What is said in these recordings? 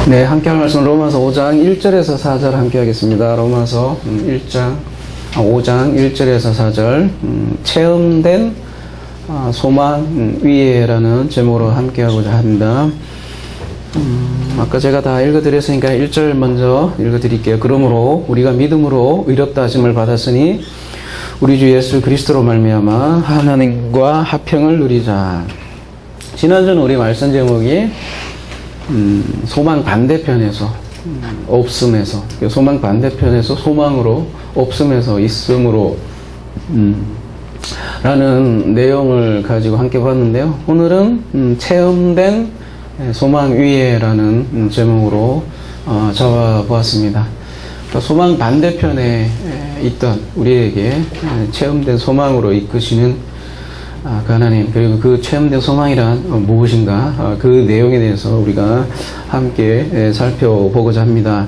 네, 함께 할 말씀 로마서 5장 1절에서 4절 함께 하겠습니다. 로마서 5장 1절에서 4절 체험된 소망 위에라는 제목으로 함께 하고자 합니다. 아까 제가 다 읽어드렸으니까 1절 먼저 읽어드릴게요. 그러므로 우리가 믿음으로 의롭다 하심을 받았으니 우리 주 예수 그리스도로 말미암아 하나님과 화평을 누리자. 지난주는 우리 말씀 제목이 소망 반대편에서 없음에서, 소망 반대편에서 소망으로, 없음에서 있음으로 라는 내용을 가지고 함께 봤는데요. 오늘은 체험된 소망 위에라는 제목으로 잡아보았습니다. 그러니까 소망 반대편에 있던 우리에게 체험된 소망으로 이끄시는 그 하나님, 그리고 그 체험된 소망이란 무엇인가, 그 내용에 대해서 우리가 함께 살펴보고자 합니다.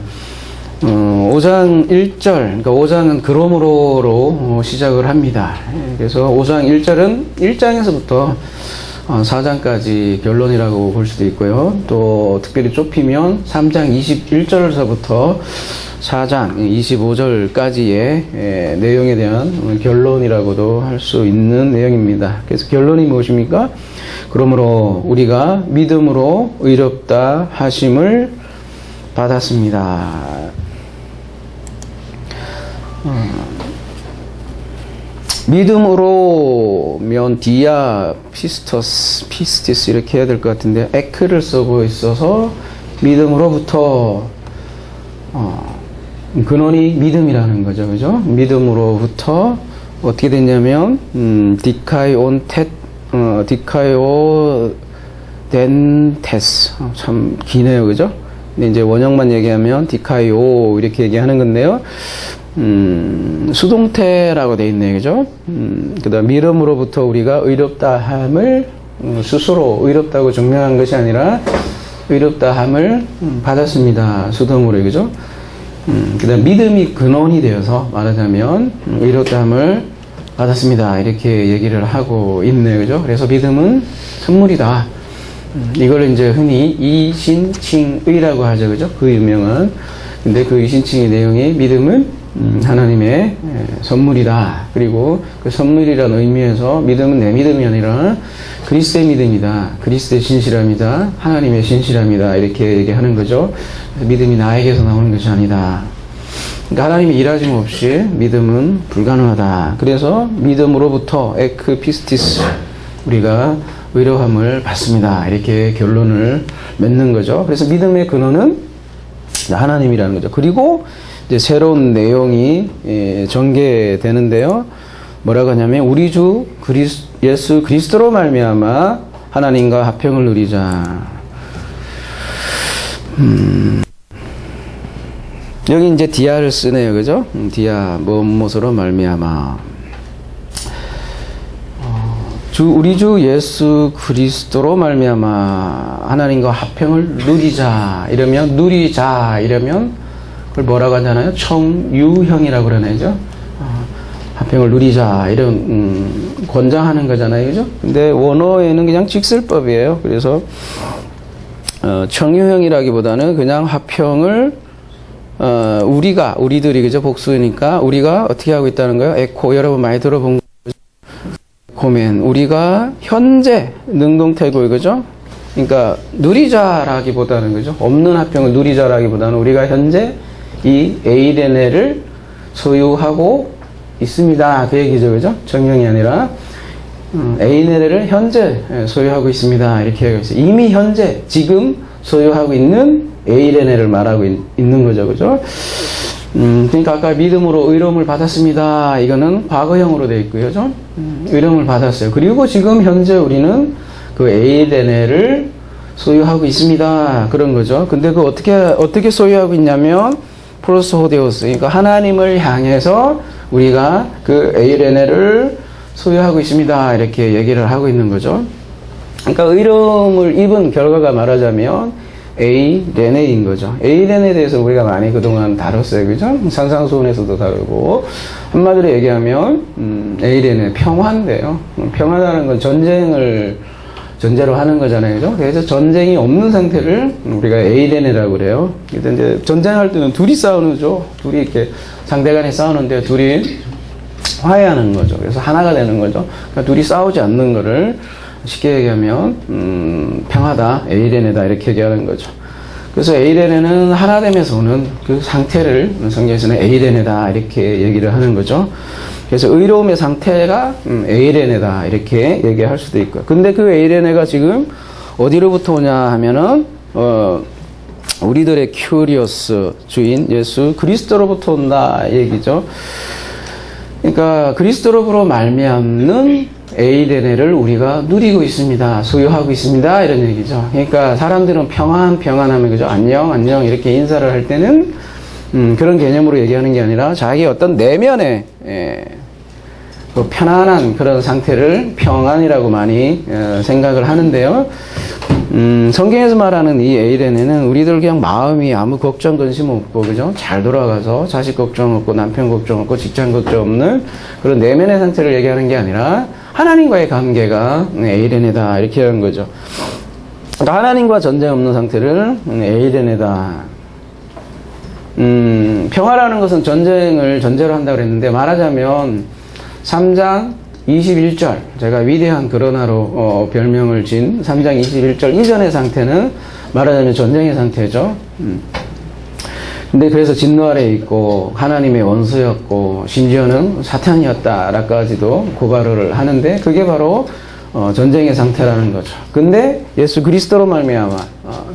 5장 1절, 그러니까 5장은 그러므로로 시작을 합니다. 그래서 5장 1절은 1장에서부터 4장까지 결론이라고 볼 수도 있고요. 또 특별히 좁히면 3장 21절에서부터 4장 25절까지의 내용에 대한 결론이라고도 할 수 있는 내용입니다. 그래서 결론이 무엇입니까? 그러므로 우리가 믿음으로 의롭다 하심을 받았습니다. 믿음으로면 디아 피스티스 이렇게 해야 될 것 같은데 에크를 쓰고 있어서 믿음으로부터 근원이 믿음이라는 거죠, 그죠? 믿음으로부터 어떻게 됐냐면 디카이오 덴 테스, 참 기네요, 그죠? 근데 이제 원형만 얘기하면 디카이오 이렇게 얘기하는 건데요. 수동태라고 돼 있네요, 그죠? 그다음 믿음으로부터 우리가 의롭다함을 스스로 의롭다고 증명한 것이 아니라 의롭다함을 받았습니다. 수동으로, 그죠? 그다음 믿음이 근원이 되어서 말하자면 의롭다함을 받았습니다. 이렇게 얘기를 하고 있네요, 그죠? 그래서 믿음은 선물이다. 이걸 이제 흔히 이신칭의라고 하죠, 그죠? 그 유명한. 근데 그 이신칭의 내용이 믿음은 하나님의 선물이다. 그리고 그 선물이라는 의미에서 믿음은 내 믿음이 아니라 그리스도의 믿음이다. 그리스도의 신실함이다. 하나님의 신실함이다. 이렇게 얘기하는 거죠. 믿음이 나에게서 나오는 것이 아니다. 그러니까 하나님이 일하심 없이 믿음은 불가능하다. 그래서 믿음으로부터 에크피스티스, 우리가 의로함을 받습니다. 이렇게 결론을 맺는 거죠. 그래서 믿음의 근원은 하나님이라는 거죠. 그리고 이제 새로운 내용이 전개되는데요. 뭐라고 하냐면 우리 주 예수 그리스도로 말미암아 하나님과 화평을 누리자. 여기 이제 디아를 쓰네요, 그죠? 디아 무엇으로 말미암아. 우리 주 예수 그리스도로 말미암아 하나님과 화평을 누리자. 이러면 그걸 뭐라고 하잖아요? 청유형이라고 그러네요. 화평을 누리자. 이런 권장하는 거잖아요, 그죠? 근데 원어에는 그냥 직설법이에요. 그래서 청유형이라기보다는 그냥 화평을 우리들이, 그죠? 복수니까 우리가 어떻게 하고 있다는 거예요? 에코, 여러분 많이 들어본 거죠? 에코맨. 우리가 현재 능동태고, 그죠? 그러니까 누리자라기보다는, 그죠? 없는 화평을 누리자라기보다는 우리가 현재 이 에이레네를 소유하고 있습니다. 그 얘기죠, 그죠? 정형이 아니라 에이레네를 현재 소유하고 있습니다. 이렇게 하고 있어요. 이미 현재 지금 소유하고 있는 에이레네를 말하고 있는 거죠, 그죠? 그러니까 아까 믿음으로 의로움을 받았습니다. 이거는 과거형으로 되어 있고요, 그죠? 의로움을 받았어요. 그리고 지금 현재 우리는 그 에이레네를 소유하고 있습니다. 그런 거죠. 근데 그 어떻게 소유하고 있냐면 프로스호데오스, 그러니까 하나님을 향해서 우리가 그 에이레네를 소유하고 있습니다. 이렇게 얘기를 하고 있는 거죠. 그러니까 의로움을 입은 결과가 말하자면 에이레네인 거죠. 에이레네에 대해서 우리가 많이 그동안 다뤘어요, 그죠? 산상수훈에서도 다루고, 한마디로 얘기하면 에이레네 평화인데요. 평화라는 건 전제로 하는 거잖아요. 그죠? 그래서 전쟁이 없는 상태를 우리가 에이레네라고 그래요. 그래서 이제 전쟁할 때는 둘이 싸우는 거죠. 둘이 이렇게 상대간에 싸우는데 둘이 화해하는 거죠. 그래서 하나가 되는 거죠. 그러니까 둘이 싸우지 않는 거를 쉽게 얘기하면 평화다, 에이레네다 이렇게 얘기하는 거죠. 그래서 에이레네는 하나됨에서 오는 그 상태를 성경에서는 에이레네다 이렇게 얘기를 하는 거죠. 그래서 의로움의 상태가 에이레네다 이렇게 얘기할 수도 있고요. 근데 그 에이레네가 지금 어디로부터 오냐 하면은 우리들의 큐리오스 주인 예수 그리스도로부터 온다 얘기죠. 그러니까 그리스도로 말미암는 에이레네를 우리가 누리고 있습니다. 소유하고 있습니다. 이런 얘기죠. 그러니까 사람들은 평안하면 그죠? 안녕 이렇게 인사를 할 때는 그런 개념으로 얘기하는 게 아니라 자기 어떤 내면의 그 편안한 그런 상태를 평안이라고 많이 생각을 하는데요. 성경에서 말하는 이 에이레네는 우리들 그냥 마음이 아무 걱정 근심 없고 그죠? 잘 돌아가서 자식 걱정 없고 남편 걱정 없고 직장 걱정 없는 그런 내면의 상태를 얘기하는 게 아니라 하나님과의 관계가 에이레네다 이렇게 하는 거죠. 그러니까 하나님과 전쟁 없는 상태를 에이레네다. 평화라는 것은 전쟁을 전제로 한다고 그랬는데 말하자면 3장 21절 제가 위대한 그러나로 별명을 진 3장 21절 이전의 상태는 말하자면 전쟁의 상태죠. 근데 그래서 진노 아래에 있고 하나님의 원수였고 심지어는 사탄이었다라까지도 고발을 하는데 그게 바로 전쟁의 상태라는 거죠. 근데 예수 그리스도로 말미암아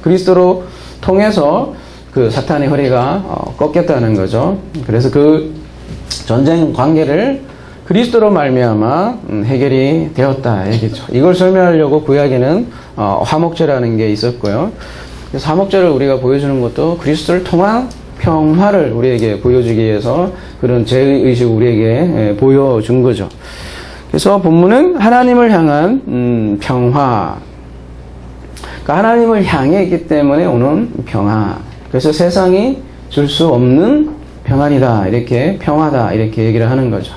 그리스도로 통해서 그 사탄의 허리가 꺾였다는 거죠. 그래서 그 전쟁 관계를 그리스도로 말미암아 해결이 되었다 얘기죠. 이걸 설명하려고 구약에는 화목제라는 게 있었고요. 그래서 화목제를 우리가 보여주는 것도 그리스도를 통한 평화를 우리에게 보여주기 위해서 그런 죄의식을 우리에게 보여준 거죠. 그래서 본문은 하나님을 향한 평화, 그러니까 하나님을 향해 있기 때문에 오는 평화. 그래서 세상이 줄 수 없는 평안이다 이렇게 평화다 이렇게 얘기를 하는 거죠.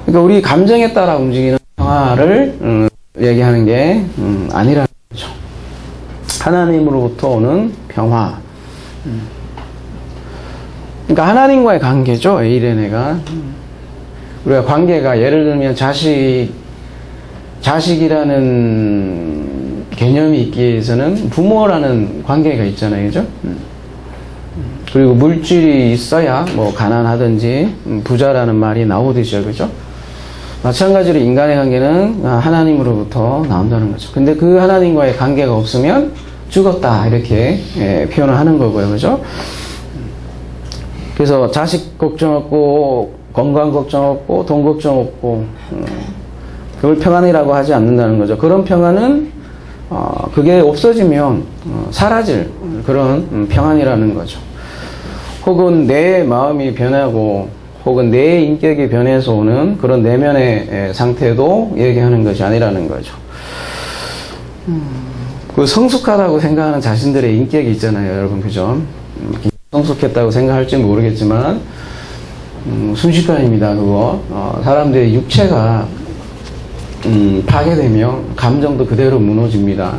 그러니까 우리 감정에 따라 움직이는 평화를 얘기하는 게 아니라는 거죠. 하나님으로부터 오는 평화. 그러니까 하나님과의 관계죠. 에이레네가. 우리가 관계가 예를 들면 자식이라는 개념이 있기 위해서는 부모라는 관계가 있잖아요. 그죠? 그리고 물질이 있어야 뭐 가난하든지 부자라는 말이 나오듯이요. 그죠? 마찬가지로 인간의 관계는 하나님으로부터 나온다는 거죠. 근데 그 하나님과의 관계가 없으면 죽었다 이렇게 표현을 하는 거고요. 그죠? 그래서 자식 걱정 없고 건강 걱정 없고 돈 걱정 없고 그걸 평안이라고 하지 않는다는 거죠. 그런 평안은 그게 없어지면 사라질 그런 평안이라는 거죠. 혹은 내 마음이 변하고 혹은 내 인격이 변해서 오는 그런 내면의 상태도 얘기하는 것이 아니라는 거죠. 그 성숙하다고 생각하는 자신들의 인격이 있잖아요, 여러분. 그죠? 성숙했다고 생각할지 모르겠지만 순식간입니다. 그거 사람들의 육체가 파괴되면 감정도 그대로 무너집니다.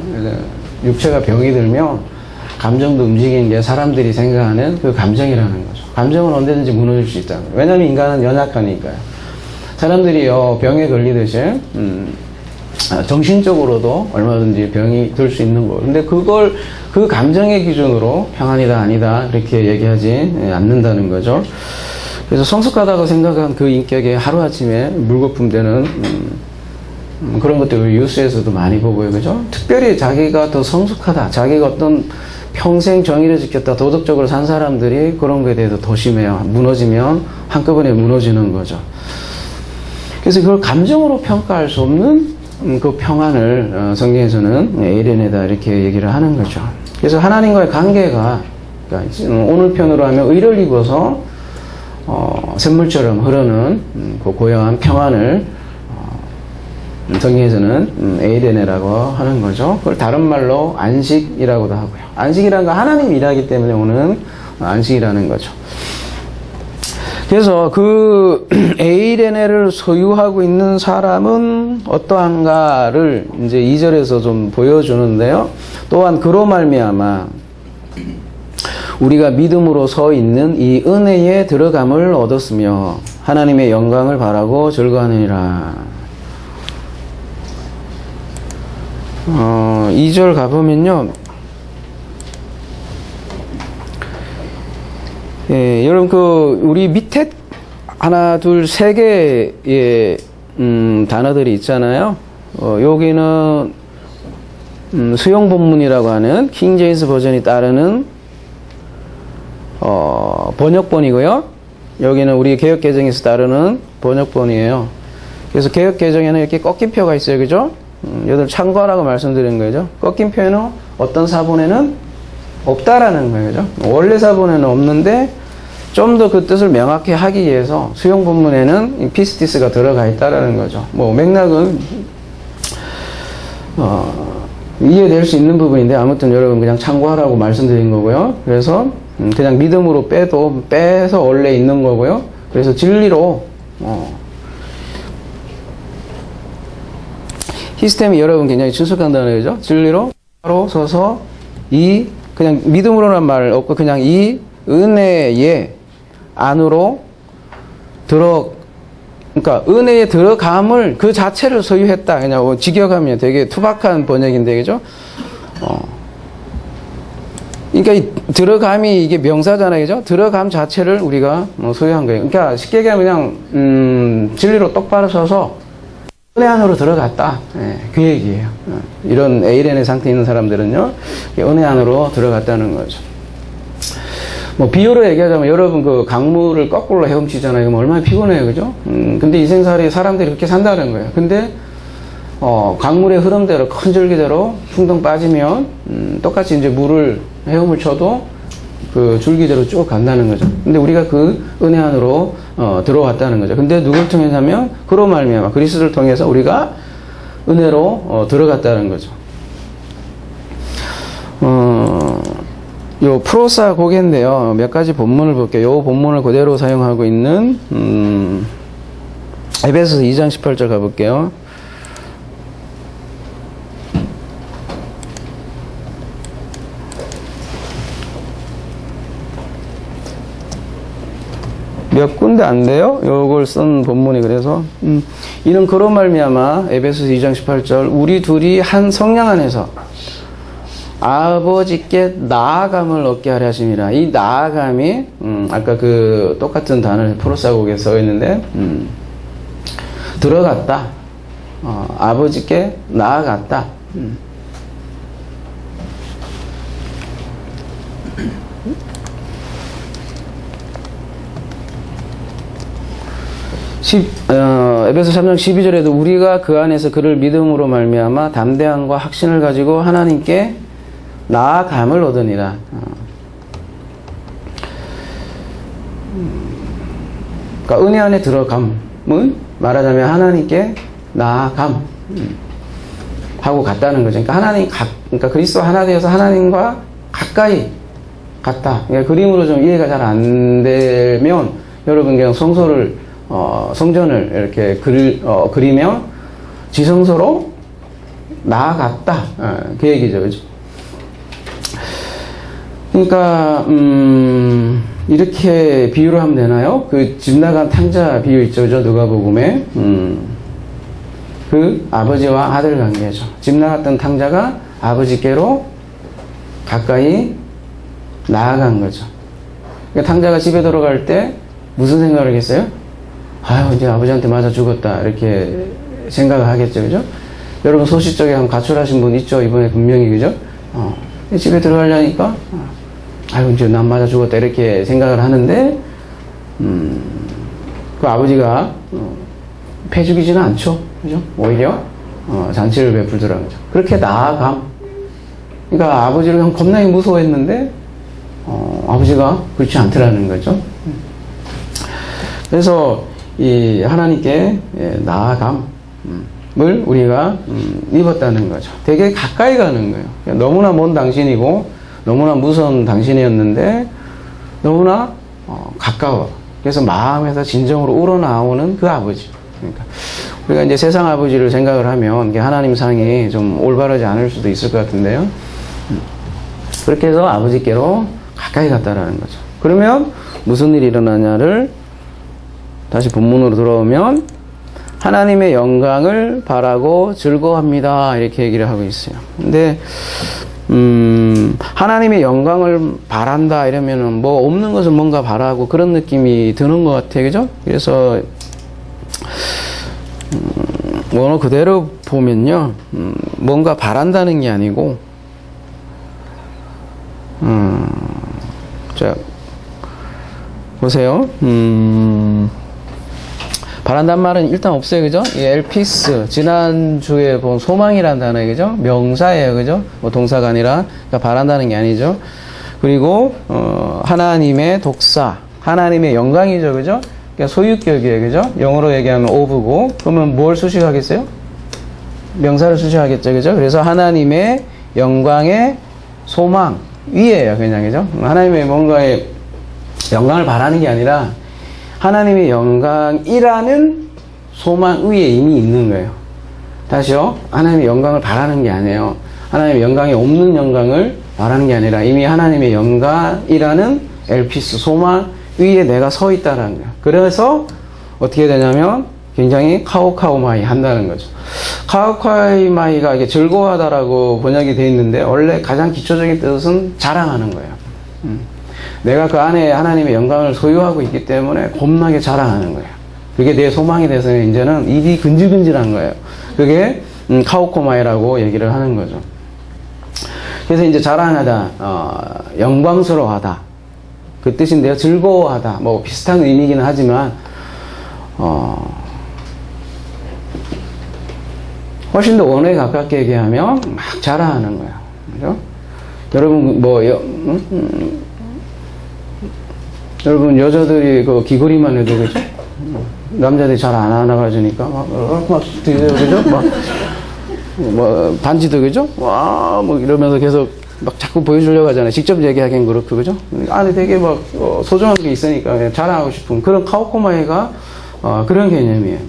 육체가 병이 들면 감정도 움직이는 게 사람들이 생각하는 그 감정이라는 거죠. 감정은 언제든지 무너질 수 있다. 왜냐하면 인간은 연약하니까요. 사람들이요 병에 걸리듯이 정신적으로도 얼마든지 병이 들 수 있는 거. 근데 그걸 그 감정의 기준으로 평안이다 아니다 그렇게 얘기하지 않는다는 거죠. 그래서 성숙하다고 생각한 그 인격에 하루아침에 물거품되는 그런 것들을 뉴스에서도 많이 보고요. 그죠? 특별히 자기가 더 성숙하다, 자기가 어떤 평생 정의를 지켰다, 도덕적으로 산 사람들이 그런 거에 대해서 더 심해요. 무너지면 한꺼번에 무너지는 거죠. 그래서 그걸 감정으로 평가할 수 없는 그 평안을 성경에서는 에이레네다 이렇게 얘기를 하는 거죠. 그래서 하나님과의 관계가 그러니까 오늘 편으로 하면 의를 입어서 샘물처럼 흐르는 그 고요한 평안을 성경에서는 에이레네라고 하는 거죠. 그걸 다른 말로 안식이라고도 하고요. 안식이라는 건 하나님 일하기 때문에 오는 안식이라는 거죠. 그래서 그 에이레네를 소유하고 있는 사람은 어떠한가를 이제 2절에서 좀 보여주는데요. 또한 그로 말미암아 우리가 믿음으로 서 있는 이 은혜에 들어감을 얻었으며 하나님의 영광을 바라고 즐거워하느니라. 2절 가보면요. 예, 여러분, 우리 밑에 하나, 둘, 세 개의, 단어들이 있잖아요. 여기는, 수용 본문이라고 하는 킹 제임스 버전이 따르는, 번역본이고요. 여기는 우리 개역개정에서 따르는 번역본이에요. 그래서 개역개정에는 이렇게 꺾인 표가 있어요. 그죠? 여기를 참고하라고 말씀드린 거죠. 꺾인 표에는 어떤 사본에는 없다라는 거예요. 그죠? 원래 사본에는 없는데 좀 더 그 뜻을 명확히 하기 위해서 수용 본문에는 피스티스가 들어가 있다라는 거죠. 뭐 맥락은 이해될 수 있는 부분인데 아무튼 여러분 그냥 참고하라고 말씀드린 거고요. 그래서 그냥 믿음으로 빼서 원래 있는 거고요. 그래서 진리로 시스템이 여러분 굉장히 친숙한 단어죠. 진리로 바로 서서 그냥 믿음으로란 말 없고 그냥 이 은혜의 안으로 그러니까 은혜에 들어감을 그 자체를 소유했다. 그냥 직역하면 되게 투박한 번역인데, 그죠? 그러니까 이 들어감이 이게 명사잖아요, 그죠? 들어감 자체를 우리가 소유한 거예요. 그러니까 쉽게 얘기하면 그냥 진리로 똑바로 서서 은혜 안으로 들어갔다. 예, 그 얘기예요. 이런 에이렌의 상태에 있는 사람들은요, 은혜 안으로 들어갔다는 거죠. 뭐 비유로 얘기하자면 여러분 그 강물을 거꾸로 헤엄치잖아요. 그럼 얼마나 피곤해요, 그죠? 근데 이 생살이 사람들이 그렇게 산다는 거예요. 근데 강물의 흐름대로 큰 줄기대로 풍덩 빠지면 똑같이 이제 헤엄을 쳐도 그 줄기대로 쭉 간다는 거죠. 근데 우리가 그 은혜 안으로 들어왔다는 거죠. 근데 누굴 통해서면 그로 말미암아 그리스도를 통해서 우리가 은혜로 들어갔다는 거죠. 요 프로사 고개인데요. 몇 가지 본문을 볼게요. 요 본문을 그대로 사용하고 있는 에베소서 2장 18절 가볼게요. 몇 군데 안 돼요? 요걸 쓴 본문이 그래서 이는 그런 말미암아 에베소서 2장 18절 우리 둘이 한 성령 안에서 아버지께 나아감을 얻게 하려 하심이라. 이 나아감이 아까 그 똑같은 단어를 프로사곡에 써 있는데 들어갔다. 아버지께 나아갔다. 에베소 3장 12절에도 우리가 그 안에서 그를 믿음으로 말미암아 담대함과 확신을 가지고 하나님께 나아감을 얻으니라. 그러니까 은혜 안에 들어감은 말하자면 하나님께 나아감 하고 갔다는 거죠. 그러니까 그러니까 그리스도 하나 되어서 하나님과 가까이 갔다. 그러니까 그림으로 좀 이해가 잘 안 되면 여러분 그냥 성전을 이렇게 그리면 지성소로 나아갔다. 그 얘기죠. 그죠? 그러니까, 이렇게 비유를 하면 되나요? 그 집 나간 탕자 비유 있죠. 누가복음에. 그 아버지와 아들 관계죠. 집 나갔던 탕자가 아버지께로 가까이 나아간 거죠. 그러니까 탕자가 집에 들어갈 때 무슨 생각을 하겠어요? 아유, 이제 아버지한테 맞아 죽었다. 이렇게 생각을 하겠죠. 그죠? 여러분 소시적에 한번 가출하신 분 있죠? 이번에 분명히, 그죠? 집에 들어가려니까, 아유, 이제 난 맞아 죽었다. 이렇게 생각을 하는데, 그 아버지가, 패 죽이지는 않죠. 그죠? 오히려, 잔치를 베풀더라는 거죠. 그렇게 나아감. 그러니까 아버지를 그냥 겁나게 무서워했는데, 아버지가 그렇지 않더라는 거죠. 그래서, 이 하나님께 나아감을 우리가 입었다는 거죠. 되게 가까이 가는 거예요. 너무나 먼 당신이고 너무나 무서운 당신이었는데 너무나 가까워. 그래서 마음에서 진정으로 우러나오는 그 아버지. 그러니까 우리가 이제 세상 아버지를 생각을 하면 하나님 상이 좀 올바르지 않을 수도 있을 것 같은데요. 그렇게 해서 아버지께로 가까이 갔다라는 거죠. 그러면 무슨 일이 일어나냐를 다시 본문으로 돌아오면 하나님의 영광을 바라고 즐거워합니다. 이렇게 얘기를 하고 있어요. 근데 하나님의 영광을 바란다 이러면은 뭐 없는 것을 뭔가 바라고 그런 느낌이 드는 것 같아요. 그죠? 그래서 원어 그대로 보면요, 뭔가 바란다는 게 아니고, 자, 보세요. 바란단 말은 일단 없어요. 그죠? 이 엘피스. 지난주에 본 소망이라는 단어예요. 그죠? 명사예요. 그죠? 뭐 동사가 아니라, 그러니까 바란다는 게 아니죠. 그리고, 하나님의 독사. 하나님의 영광이죠. 그죠? 그러니까 소유격이에요. 그죠? 영어로 얘기하면 of고. 그러면 뭘 수식하겠어요? 명사를 수식하겠죠. 그죠? 그래서 하나님의 영광의 소망 위에요. 그냥. 그죠? 하나님의 뭔가의 영광을 바라는 게 아니라 하나님의 영광이라는 소망 위에 이미 있는 거예요. 다시요. 하나님의 영광을 바라는 게 아니에요. 하나님의 영광이 없는 영광을 바라는 게 아니라 이미 하나님의 영광이라는 엘피스 소망 위에 내가 서 있다는 거예요. 그래서 어떻게 되냐면 굉장히 카오카오마이 한다는 거죠. 카오카오마이가 이게 즐거워하다라고 번역이 되어 있는데 원래 가장 기초적인 뜻은 자랑하는 거예요. 내가 그 안에 하나님의 영광을 소유하고 있기 때문에 겁나게 자랑하는 거예요. 그게 내 소망이 돼서 이제는 입이 근질근질한 거예요. 그게 카오코마이라고 얘기를 하는 거죠. 그래서 이제 자랑하다, 영광스러워하다. 그 뜻인데요. 즐거워하다. 뭐 비슷한 의미이긴 하지만 훨씬 더 원어에 가깝게 얘기하면 막 자랑하는 거예요. 그죠? 여러분 여러분 여자들이 그 귀걸이만 해도 그죠? 남자들이 잘 안 하나 가지니까 막 그죠? 뭐 반지도 그죠? 와 뭐 이러면서 계속 막 자꾸 보여주려고 하잖아요. 직접 얘기하기엔 그렇고 그죠? 안에 되게 막 소중한 게 있으니까 자랑하고 싶은 그런 카오코마이가 그런 개념이에요.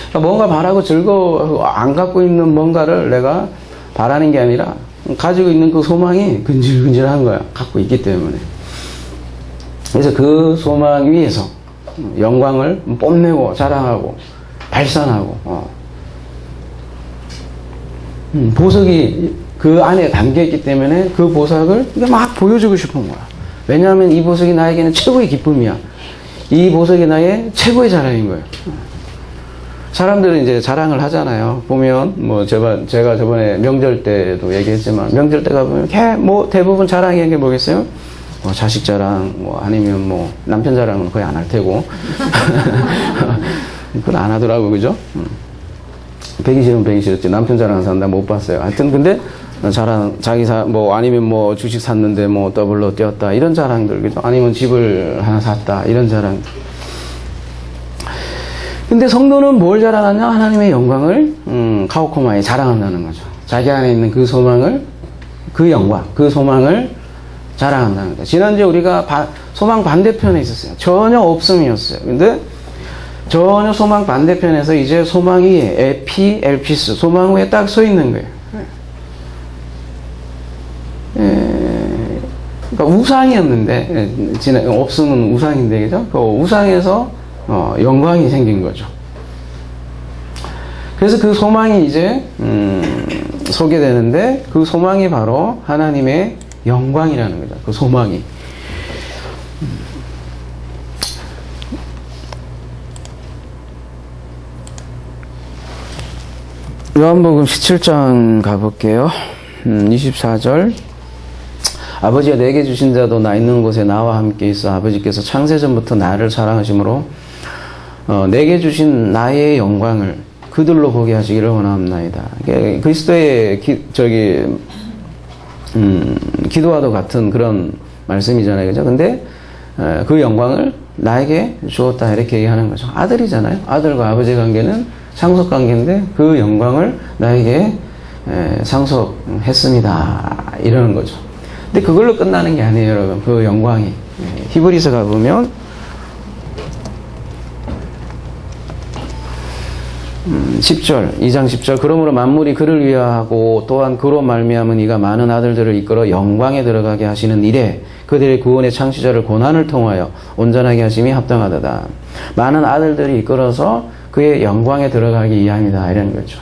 그러니까 뭔가 바라고 즐거워 안 갖고 있는 뭔가를 내가 바라는 게 아니라 가지고 있는 그 소망이 근질근질한 거야. 갖고 있기 때문에. 그래서 그 소망 위에서 영광을 뽐내고 자랑하고 발산하고 보석이 그 안에 담겨있기 때문에 그 보석을 막 보여주고 싶은 거야. 왜냐하면 이 보석이 나에게는 최고의 기쁨이야. 이 보석이 나의 최고의 자랑인 거예요. 사람들은 이제 자랑을 하잖아요. 보면 뭐 제가 저번에 명절 때도 얘기했지만 명절 때 가보면 뭐 대부분 자랑하는 게 뭐겠어요? 뭐 자식 자랑, 뭐 아니면 뭐 남편 자랑은 거의 안 할 테고 그건 안 하더라고. 그죠? 배기 싫으면 배기 싫었지. 남편 자랑하는 사람 나 못 봤어요. 하여튼 근데 자랑, 뭐 아니면 뭐 주식 샀는데 뭐 더블로 뛰었다 이런 자랑들. 그죠? 아니면 집을 하나 샀다 이런 자랑. 근데 성도는 뭘 자랑하냐? 하나님의 영광을 카오코마에 자랑한다는 거죠. 자기 안에 있는 그 소망을, 그 영광, 그 소망을 자랑한다는 거죠. 지난주에 우리가 소망 반대편에 있었어요. 전혀 없음이었어요. 근데 전혀 소망 반대편에서 이제 소망이 엘피스 소망 위에 딱 서 있는 거예요. 그러니까 우상이었는데 없음은 우상인데 그죠? 그 우상에서 영광이 생긴 거죠. 그래서 그 소망이 이제 소개되는데 그 소망이 바로 하나님의 영광이라는 거죠. 그 소망이. 요한복음 17장 가볼게요. 24절. 아버지가 내게 주신 자도 나 있는 곳에 나와 함께 있어 아버지께서 창세전부터 나를 사랑하심으로 내게 주신 나의 영광을 그들로 보게 하시기를 원합나이다. 그리스도의 기도와도 같은 그런 말씀이잖아요. 그죠? 근데 그 영광을 나에게 주었다 이렇게 얘기하는 거죠. 아들이잖아요. 아들과 아버지 관계는 상속 관계인데 그 영광을 나에게 상속했습니다. 이러는 거죠. 근데 그걸로 끝나는 게 아니에요, 여러분. 그 영광이. 히브리서 가보면 10절, 2장 10절. 그러므로 만물이 그를 위하고 또한 그로 말미암은 이가 많은 아들들을 이끌어 영광에 들어가게 하시는 일에 그들의 구원의 창시자를 고난을 통하여 온전하게 하심이 합당하도다. 많은 아들들이 이끌어서 그의 영광에 들어가기 위함이다. 이런 거죠.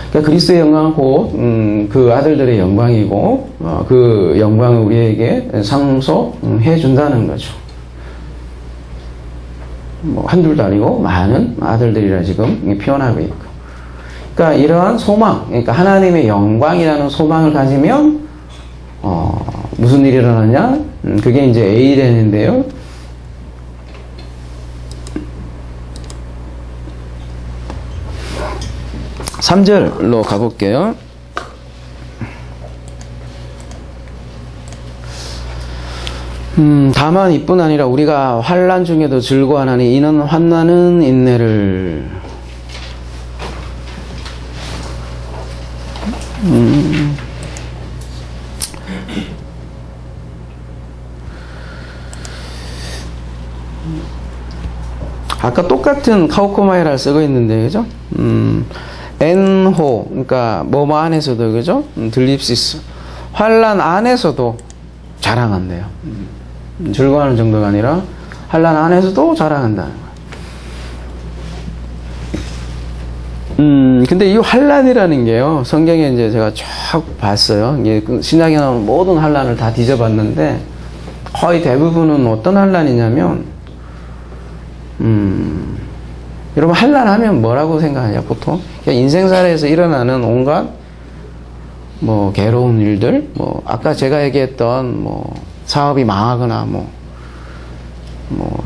그러니까 그리스도의 영광은 곧 그 아들들의 영광이고 그 영광을 우리에게 상속해 준다는 거죠. 뭐 한둘도 아니고 많은 아들들이라 지금 표현하고 있고. 그러니까 이러한 소망, 그러니까 하나님의 영광이라는 소망을 가지면 무슨 일이 일어나냐? 그게 이제 A되는데요. (3절로) 가볼게요. 다만 이뿐 아니라 우리가 환난 중에도 즐거워하나니 이는 환난은 인내를 아까 똑같은 카우코마이라를 쓰고 있는데 그죠? 엔호 그러니까 뭐뭐 안에서도 그죠? 들립시스 환난 안에서도 자랑한대요. 즐거워하는 정도가 아니라 환난 안에서도 자랑한다는 거예요. 근데 이 환난이라는 게요. 성경에 이제 제가 쭉 봤어요. 이게 신약에 나오는 모든 환난을 다 뒤져봤는데 거의 대부분은 어떤 환난이냐면 여러분 환난하면 뭐라고 생각하냐 보통? 그러니까 인생살이에서 일어나는 온갖 뭐 괴로운 일들, 뭐 아까 제가 얘기했던 뭐 사업이 망하거나 뭐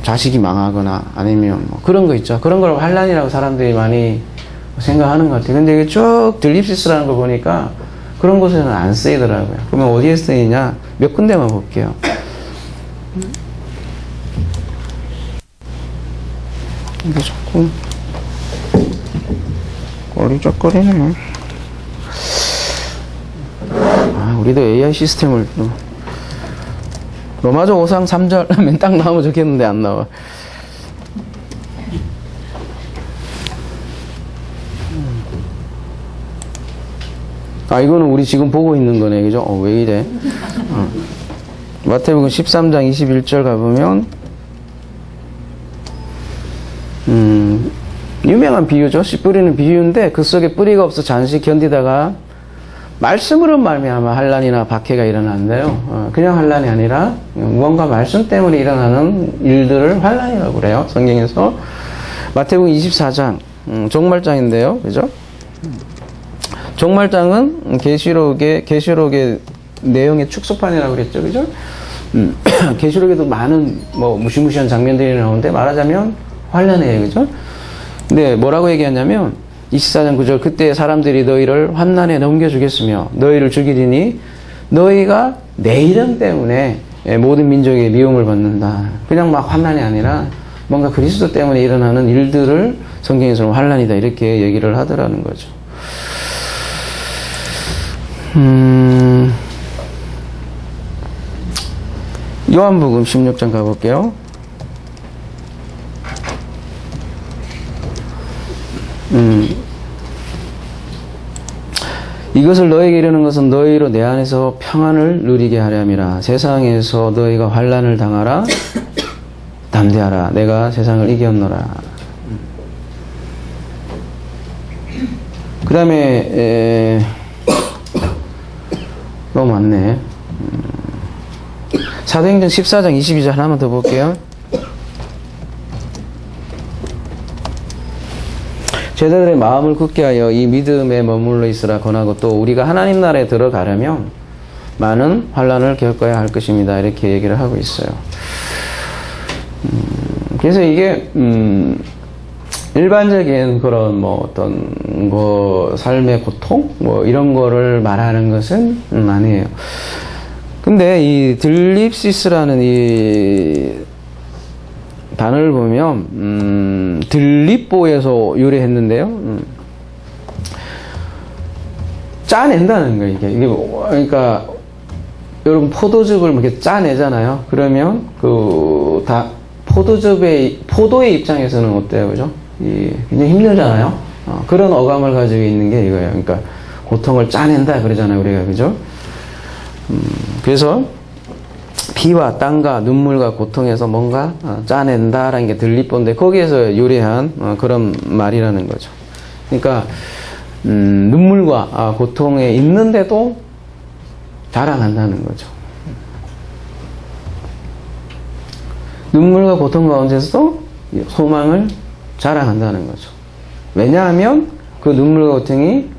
자식이 망하거나 아니면 뭐 그런 거 있죠. 그런 걸 환난이라고 사람들이 많이 생각하는 것 같아요. 근데 이게 쭉 들립시스라는 거 보니까 그런 곳에는 안 쓰이더라고요. 그러면 어디에 쓰이냐? 몇 군데만 볼게요. 이게 자꾸 꼬리적거리네. 우리도 AI 시스템을 로마서 5장 3절 하면 딱 나오면 좋겠는데 안 나와. 이거는 우리 지금 보고 있는 거네. 그죠? 왜 이래? 마태복음 13장 21절 가보면 유명한 비유죠. 씨 뿌리는 비유인데 그 속에 뿌리가 없어 잠시 견디다가 말씀으로 말미암아 환난이나 박해가 일어난대요. 그냥 환난이 아니라 무언가 말씀 때문에 일어나는 일들을 환난이라고 그래요. 성경에서 마태복음 24장 종말장인데요. 그죠? 종말장은 계시록의 내용의 축소판이라고 그랬죠. 그죠? 계시록에도 많은 뭐 무시무시한 장면들이 나오는데 말하자면 환난이에요. 그죠? 근데 뭐라고 얘기하냐면 24장 9절 그때 사람들이 너희를 환난에 넘겨주겠으며 너희를 죽이리니 너희가 내 이름 때문에 모든 민족의 미움을 받는다. 그냥 막 환난이 아니라 뭔가 그리스도 때문에 일어나는 일들을 성경에서는 환난이다 이렇게 얘기를 하더라는 거죠. 요한복음 16장 가볼게요. 이것을 너에게 이르는 것은 너희로 내 안에서 평안을 누리게 하렴이라. 세상에서 너희가 환난을 당하라. 담대하라. 내가 세상을 이겼노라. 그 다음에 너무 많네. 사도행전 14장 22절 하나만 더 볼게요. 제자들의 마음을 굳게 하여 이 믿음에 머물러 있으라 권하고 또 우리가 하나님 나라에 들어가려면 많은 환난을 겪어야 할 것입니다. 이렇게 얘기를 하고 있어요. 그래서 이게 일반적인 그런 뭐 어떤 거 삶의 고통 뭐 이런 거를 말하는 것은 아니에요. 근데 이 들립시스라는 이 단어를 보면 들립보에서 유래했는데요. 짜낸다는 거예요. 이게 그러니까 여러분 포도즙을 이렇게 짜내잖아요. 그러면 포도의 입장에서는 어때요, 그죠? 굉장히 힘들잖아요. 그런 어감을 가지고 있는 게 이거예요. 그러니까 고통을 짜낸다 그러잖아요, 우리가. 그죠? 그래서 피와 땀과 눈물과 고통에서 뭔가 짜낸다라는 게 들리본데 거기에서 유래한 그런 말이라는 거죠. 그러니까 눈물과 고통에 있는데도 자랑한다는 거죠. 눈물과 고통 가운데서도 소망을 자랑한다는 거죠. 왜냐하면 그 눈물과 고통이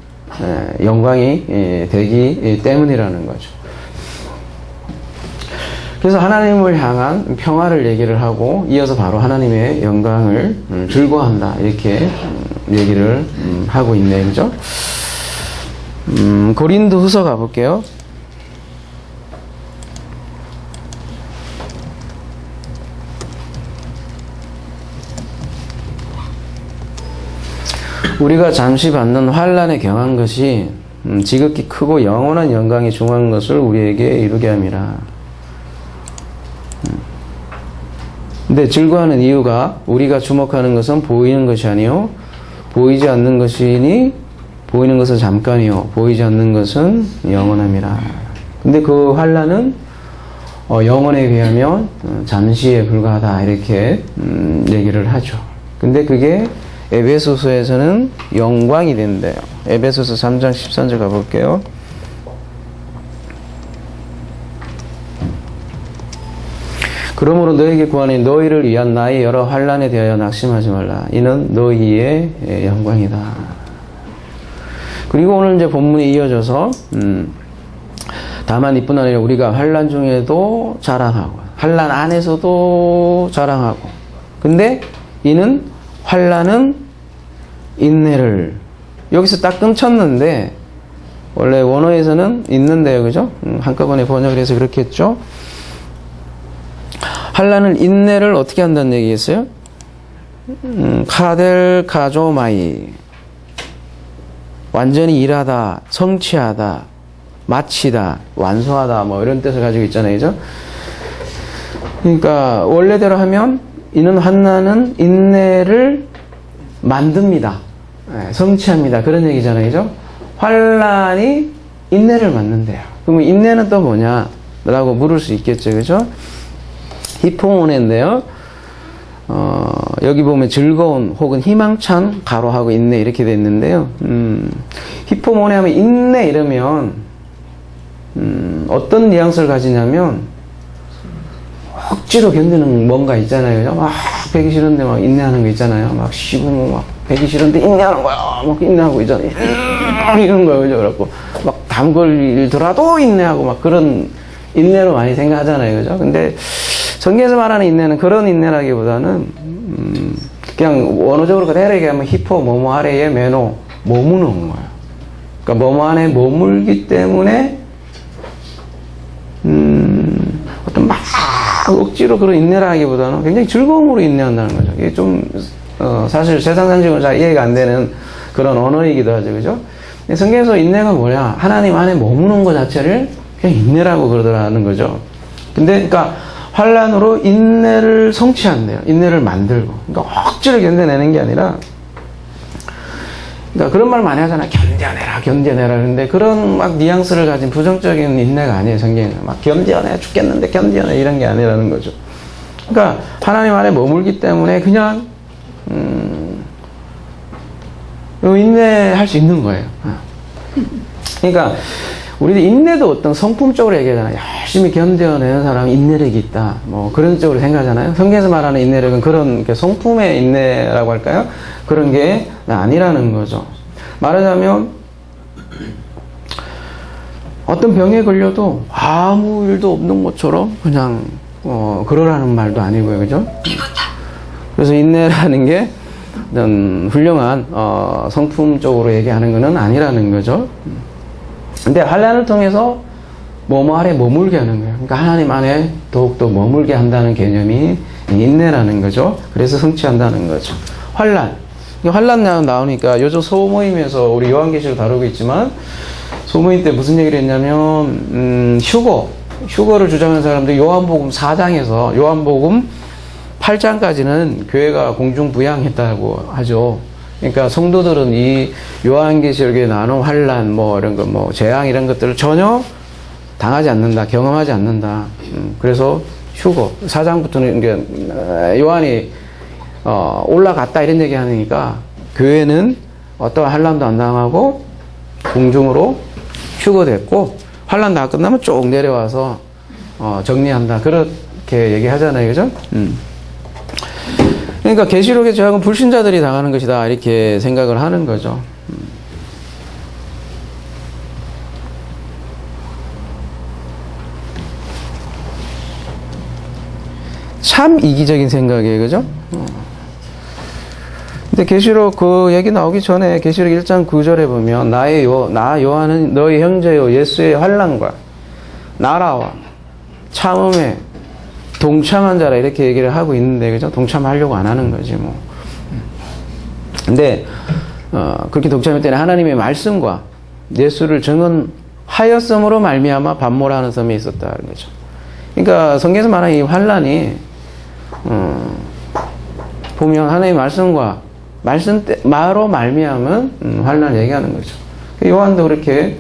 영광이 되기 때문이라는 거죠. 그래서 하나님을 향한 평화를 얘기를 하고 이어서 바로 하나님의 영광을 즐거워한다 이렇게 얘기를 하고 있네요. 그죠? 고린도 후서 가볼게요. 우리가 잠시 받는 환난에 경한 것이 지극히 크고 영원한 영광이 중한 것을 우리에게 이루게 함이라. 근데 즐거워하는 이유가 우리가 주목하는 것은 보이는 것이 아니요 보이지 않는 것이니 보이는 것은 잠깐이요 보이지 않는 것은 영원함이라. 근데 그 환난은 영원에 비하면 잠시에 불과하다 이렇게 얘기를 하죠. 근데 그게 에베소서에서는 영광이 된대요. 에베소서 3장 13절 가볼게요. 그러므로 너에게 구하니 너희를 위한 나의 여러 환난에 대하여 낙심하지 말라. 이는 너희의 영광이다. 그리고 오늘 이제 본문이 이어져서 다만 이뿐 아니라 우리가 환난 중에도 자랑하고 환난 안에서도 자랑하고 근데 이는 환난은 인내를 여기서 딱 끊쳤는데 원래 원어에서는 있는데요. 그죠? 한꺼번에 번역을 해서 그렇게 했죠. 환난은 인내를 어떻게 한다는 얘기겠어요? 카델 가조마이 완전히 일하다, 성취하다, 마치다, 완수하다 뭐 이런 뜻을 가지고 있잖아요. 그죠? 그러니까 원래대로 하면 이는 환난은 인내를 만듭니다. 성취합니다. 그런 얘기잖아요. 그죠? 환난이 인내를 만든대요. 그러면 인내는 또 뭐냐? 라고 물을 수 있겠죠. 그죠? 히포모네인데요. 여기 보면 즐거운 혹은 희망찬 가로하고 인내 이렇게 돼 있는데요. 히포모네 하면 인내 이러면 어떤 뉘앙스를 가지냐면 억지로 견디는 뭔가 있잖아요. 막 배기 싫은데 막 인내하는 거 있잖아요. 막 쉬고 막 배기 싫은데 인내하는 거야. 막 인내하고 있잖아요. 이런 거예요. 그죠? 그래갖고 막 담 걸리더라도 인내하고 막 그런 인내로 많이 생각하잖아요. 그죠? 근데 성경에서 말하는 인내는 그런 인내라기보다는 그냥 원어적으로 그대로 얘기하면 히포 뭐뭐 아래에 메노 머무는 거예요. 그러니까 뭐뭐 안에 머물기 때문에 어떤 막 억지로 그런 인내라기보다는 굉장히 즐거움으로 인내한다는 거죠. 이게 좀 사실 세상 상식으로 잘 이해가 안 되는 그런 언어이기도 하죠. 그죠? 성경에서 인내가 뭐냐? 하나님 안에 머무는 것 자체를 그냥 인내라고 그러더라는 거죠. 근데 그러니까 환난으로 인내를 성취한대요. 인내를 만들고. 그러니까 억지로 견뎌내는 게 아니라, 그러니까 그런 말 많이 하잖아요. 견뎌내라, 견뎌내라. 그런데 그런 막 뉘앙스를 가진 부정적인 인내가 아니에요, 성경은. 막 견뎌내, 죽겠는데 견뎌내, 이런 게 아니라는 거죠. 그러니까 하나님 안에 머물기 때문에 그냥, 인내할 수 있는 거예요. 그러니까, 우리도 인내도 어떤 성품적으로 얘기하잖아요. 열심히 견뎌내는 사람이 인내력이 있다. 뭐 그런 쪽으로 생각하잖아요. 성경에서 말하는 인내력은 그런 성품의 인내라고 할까요? 그런 게 아니라는 거죠. 말하자면 어떤 병에 걸려도 아무 일도 없는 것처럼 그냥 그러라는 말도 아니고요. 그죠? 그래서 인내라는 게 어떤 훌륭한 성품적으로 얘기하는 것은 아니라는 거죠. 근데 환난을 통해서 뭐뭐 아래 머물게 하는 거예요. 그러니까 하나님 안에 더욱더 머물게 한다는 개념이 인내라는 거죠. 그래서 성취한다는 거죠. 환난 나오니까 요즘 소모임에서 우리 요한계시를 다루고 있지만 소모임 때 무슨 얘기를 했냐면 휴거를 주장하는 사람들이 요한복음 4장에서 요한복음 8장까지는 교회가 공중부양했다고 하죠. 그러니까 성도들은 이 요한계시록에 나눈 환란, 뭐 이런 거, 뭐 재앙 이런 것들을 전혀 당하지 않는다, 경험하지 않는다. 그래서 휴거. 4장부터는 이게 요한이 올라갔다 이런 얘기 하니까 교회는 어떠한 환란도 안 당하고 공중으로 휴거됐고 환란 다 끝나면 쭉 내려와서 정리한다. 그렇게 얘기하잖아요, 그죠? 그러니까 계시록의 저항은 불신자들이 당하는 것이다 이렇게 생각을 하는 거죠. 참 이기적인 생각이에요, 그죠? 근데 계시록 그 얘기 나오기 전에 계시록 1장 9절에 보면 나 요한은 너희 형제요 예수의 환난과 나라와 참음에 동참한 자라 이렇게 얘기를 하고 있는데, 그죠? 동참하려고 안 하는 거지 뭐. 근데 그렇게 동참했더니 하나님의 말씀과 예수를 증언하였음으로 말미암아 반모라는 섬에 있었다는 거죠. 그러니까 성경에서 말하는 이 환난이 보면 하나님의 말씀과 말로 말미암은 환난을 얘기하는 거죠. 요한도 그렇게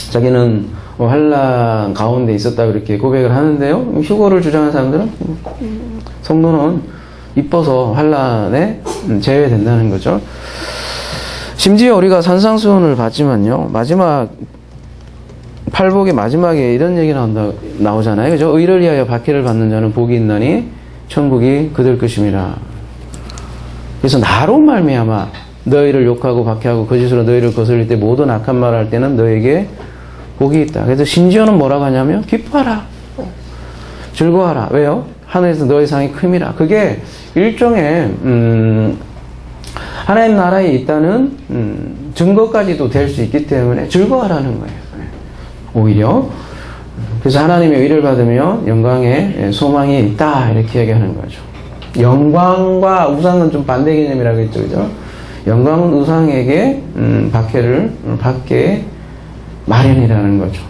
자기는 환난 가운데 있었다고 이렇게 고백을 하는데요. 휴거를 주장하는 사람들은 성도는 이뻐서 환난에 제외된다는 거죠. 심지어 우리가 산상수훈을 받지만요, 마지막 팔복의 마지막에 이런 얘기 나오잖아요, 그죠? 의를 위하여 박해를 받는 자는 복이 있나니 천국이 그들 것임이라. 그래서 나로 말미암아 너희를 욕하고 박해하고 거짓으로 너희를 거슬릴 때 모든 악한 말을 할 때는 너에게 복이 있다. 그래서 심지어는 뭐라고 하냐면 기뻐하라, 즐거워하라. 왜요? 하늘에서 너희 상이 큼이라. 그게 일종의 하나님 나라에 있다는 증거까지도 될 수 있기 때문에 즐거워하라는 거예요. 오히려. 그래서 하나님의 의를 받으면 영광의 소망이 있다 이렇게 얘기하는 거죠. 영광과 우상은 좀 반대 개념이라고 했죠, 그죠? 영광은 우상에게 박해를 받게 마련이라는 거죠.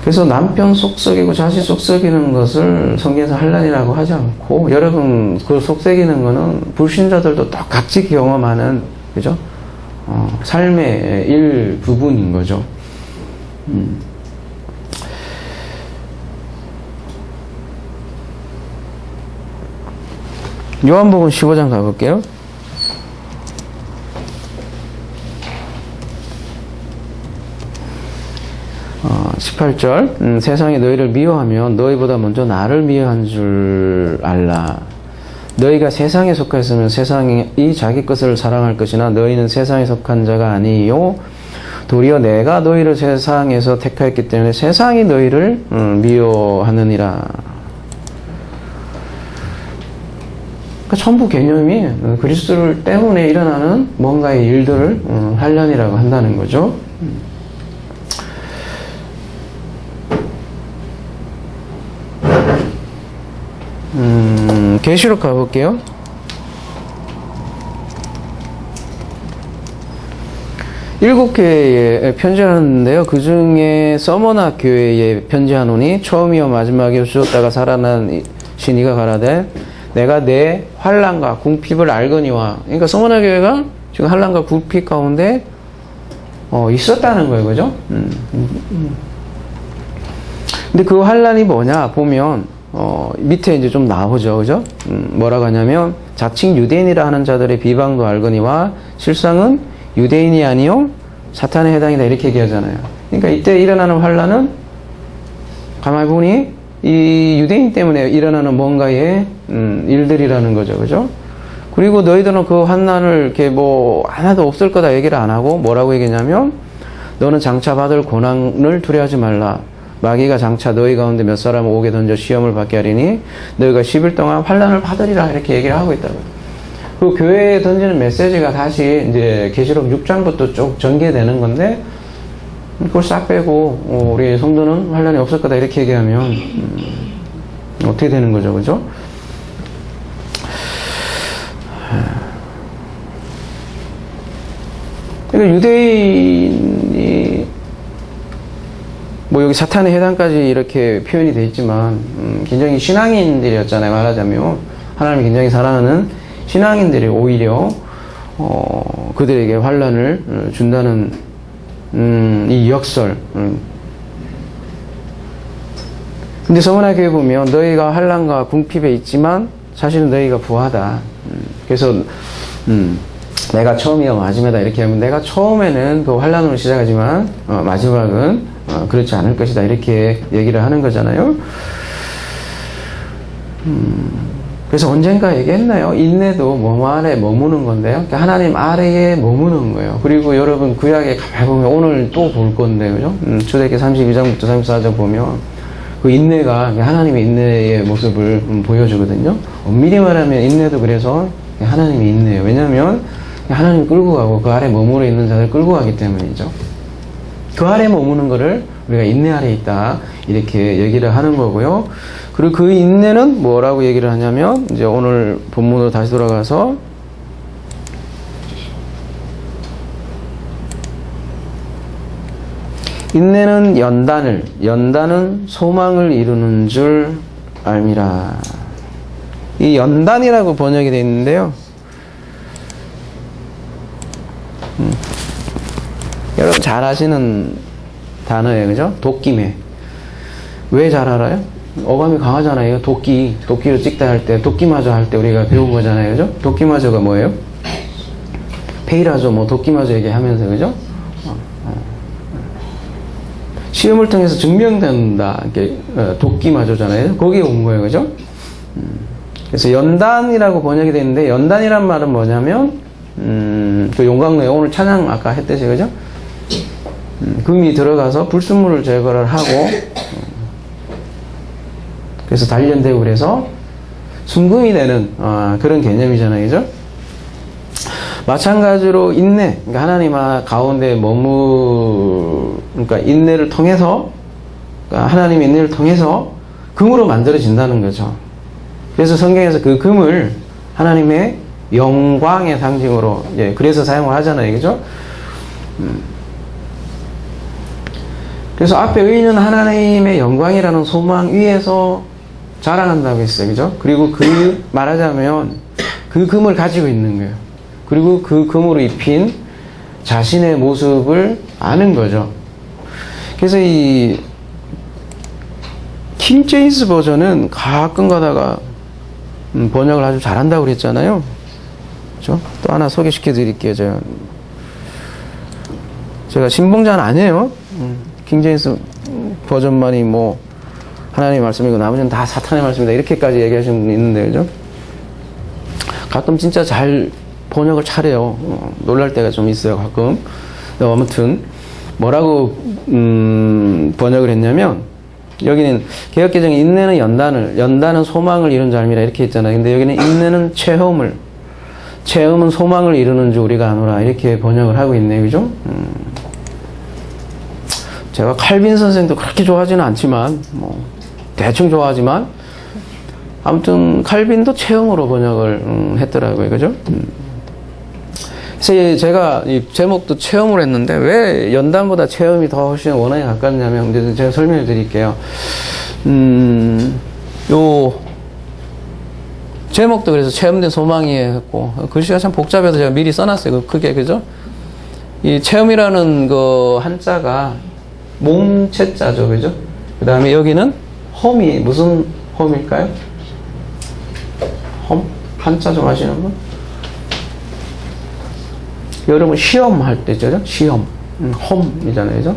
그래서 남편 속썩이고 자식 속썩이는 것을 성경에서 환난이라고 하지 않고, 여러분 그 속썩이는 거는 불신자들도 똑같이 경험하는, 그죠? 삶의 일부분인 거죠. 요한복음 15장 가볼게요. 18절 세상이 너희를 미워하면 너희보다 먼저 나를 미워한 줄 알라. 너희가 세상에 속하였으면 세상이 자기 것을 사랑할 것이나 너희는 세상에 속한 자가 아니요 도리어 내가 너희를 세상에서 택하였기 때문에 세상이 너희를 미워하느니라. 그러니까 전부 개념이 그리스도를 때문에 일어나는 뭔가의 일들을 환난이라고 한다는 거죠. 계시록 가볼게요. 일곱 교회에 편지하는데요. 그 중에 서머나 교회에 편지하노니 처음이요 마지막이요 주었다가 살아난 신이가 가라되 내가 내 환난과 궁핍을 알거니와. 그러니까 서머나 교회가 지금 환난과 궁핍 가운데 있었다는 거예요, 그죠? 근데 그 환난이 뭐냐 보면 밑에 이제 좀 나오죠, 그죠? 뭐라고 하냐면 자칭 유대인이라 하는 자들의 비방도 알거니와 실상은 유대인이 아니요 사탄에 해당이다 이렇게 얘기하잖아요. 그러니까 이때 일어나는 환난은 가만히 보니 이 유대인 때문에 일어나는 뭔가의 일들이라는 거죠, 그죠? 그리고 너희들은 그 환난을 이렇게 뭐 하나도 없을 거다 얘기를 안 하고 뭐라고 얘기냐면 너는 장차 받을 고난을 두려워하지 말라. 마귀가 장차 너희 가운데 몇 사람을 오게 던져 시험을 받게 하리니 너희가 10일 동안 환난을 받으리라 이렇게 얘기를 하고 있다고요. 그 교회에 던지는 메시지가 다시 이제 계시록 6장부터 쭉 전개되는 건데 그걸 싹 빼고 우리 성도는 환난이 없을 거다 이렇게 얘기하면 어떻게 되는 거죠, 그죠? 그러니까 유대인이 뭐 여기 여기 사탄의 해당까지 이렇게 표현이 되어 있지만 굉장히 신앙인들이었잖아요. 말하자면 하나님이 굉장히 사랑하는 신앙인들이 오히려 그들에게 환난을 준다는 이 역설. 근데 서문화 교회 보면 너희가 환난과 궁핍에 있지만 사실은 너희가 부하다. 그래서 내가 처음이야 마지막이다 이렇게 하면 내가 처음에는 그 환난으로 시작하지만 마지막은 그렇지 않을 것이다 이렇게 얘기를 하는 거잖아요. 그래서 언젠가 얘기했나요? 인내도 뭐 아래 머무는 건데요. 그러니까 하나님 아래에 머무는 거예요. 그리고 여러분 구약에 가만히 보면 오늘 또 볼 건데, 그죠? 출애굽기 32장부터 34장 보면 그 인내가 하나님의 인내의 모습을 보여주거든요. 엄밀히 말하면 인내도 그래서 하나님이 인내예요. 왜냐하면 하나님이 끌고 가고 그 아래 머무르 있는 자를 끌고 가기 때문이죠. 그 아래 머무는 거를 우리가 인내 아래 있다 이렇게 얘기를 하는 거고요. 그리고 그 인내는 뭐라고 얘기를 하냐면 이제 오늘 본문으로 다시 돌아가서 인내는 연단은 소망을 이루는 줄 알미라. 이 연단이라고 번역이 되어 있는데요. 여러분 잘 아시는 단어예요, 그죠? 도끼매. 왜 잘 알아요? 어감이 강하잖아요. 도끼로 찍다 할 때, 도끼마저 할 때 우리가 배운 거잖아요, 그죠? 도끼마저가 뭐예요? 페이라조, 뭐 도끼마저 얘기하면서, 그죠? 시험을 통해서 증명된다. 이렇게 도끼마저잖아요. 거기에 온 거예요, 그죠? 그래서 연단이라고 번역이 되는데 연단이란 말은 뭐냐면 그 용광로에 오늘 찬양 아까 했듯이, 그죠? 금이 들어가서 불순물을 제거를 하고 그래서 단련되고 그래서 순금이 되는 그런 개념이잖아요, 그죠? 마찬가지로 인내, 그러니까 하나님 가운데 그러니까 인내를 통해서, 그러니까 하나님의 인내를 통해서 금으로 만들어진다는 거죠. 그래서 성경에서 그 금을 하나님의 영광의 상징으로, 그래서 사용을 하잖아요, 그죠? 그래서 앞에 의인은 하나님의 영광이라는 소망 위에서 자랑한다고 했어요, 그죠? 그리고 말하자면 그 금을 가지고 있는 거예요. 그리고 그 금으로 입힌 자신의 모습을 아는 거죠. 그래서 이 킹 제임스 버전은 가끔 가다가 번역을 아주 잘한다고 그랬잖아요. 그렇죠? 또 하나 소개시켜 드릴게요. 제가 신봉자는 아니에요. 킹 제임스 버전만이 뭐 하나님의 말씀이고 나머지는 다 사탄의 말씀이다 이렇게까지 얘기하시는 분이 있는데, 그죠? 가끔 진짜 잘 번역을 잘해요. 놀랄 때가 좀 있어요, 가끔. 아무튼 뭐라고 번역을 했냐면, 여기는 개역개정에 인내는 연단은 소망을 이룬 삶이라 이렇게 했잖아요. 근데 여기는 인내는 체험은 소망을 이루는 줄 우리가 아노라 이렇게 번역을 하고 있네요, 그죠? 제가 칼빈 선생도 그렇게 좋아하지는 않지만 뭐 대충 좋아하지만 아무튼 칼빈도 체험으로 번역을 했더라고요, 그죠? 그래서 제가 이 제목도 체험을 했는데 왜 연단보다 체험이 더 훨씬 원어에 가깝냐면 이제 제가 설명을 드릴게요. 요 제목도 그래서 체험된 소망이 했고 글씨가 참 복잡해서 제가 미리 써놨어요. 크게, 그죠? 이 체험이라는 그 한자가 몸체자죠, 그죠? 그 다음에 여기는 험이 무슨 험일까요? 험? 한자 좀 아시는 분? 여러분 시험할 때죠, 시험. 험이잖아요, 그죠?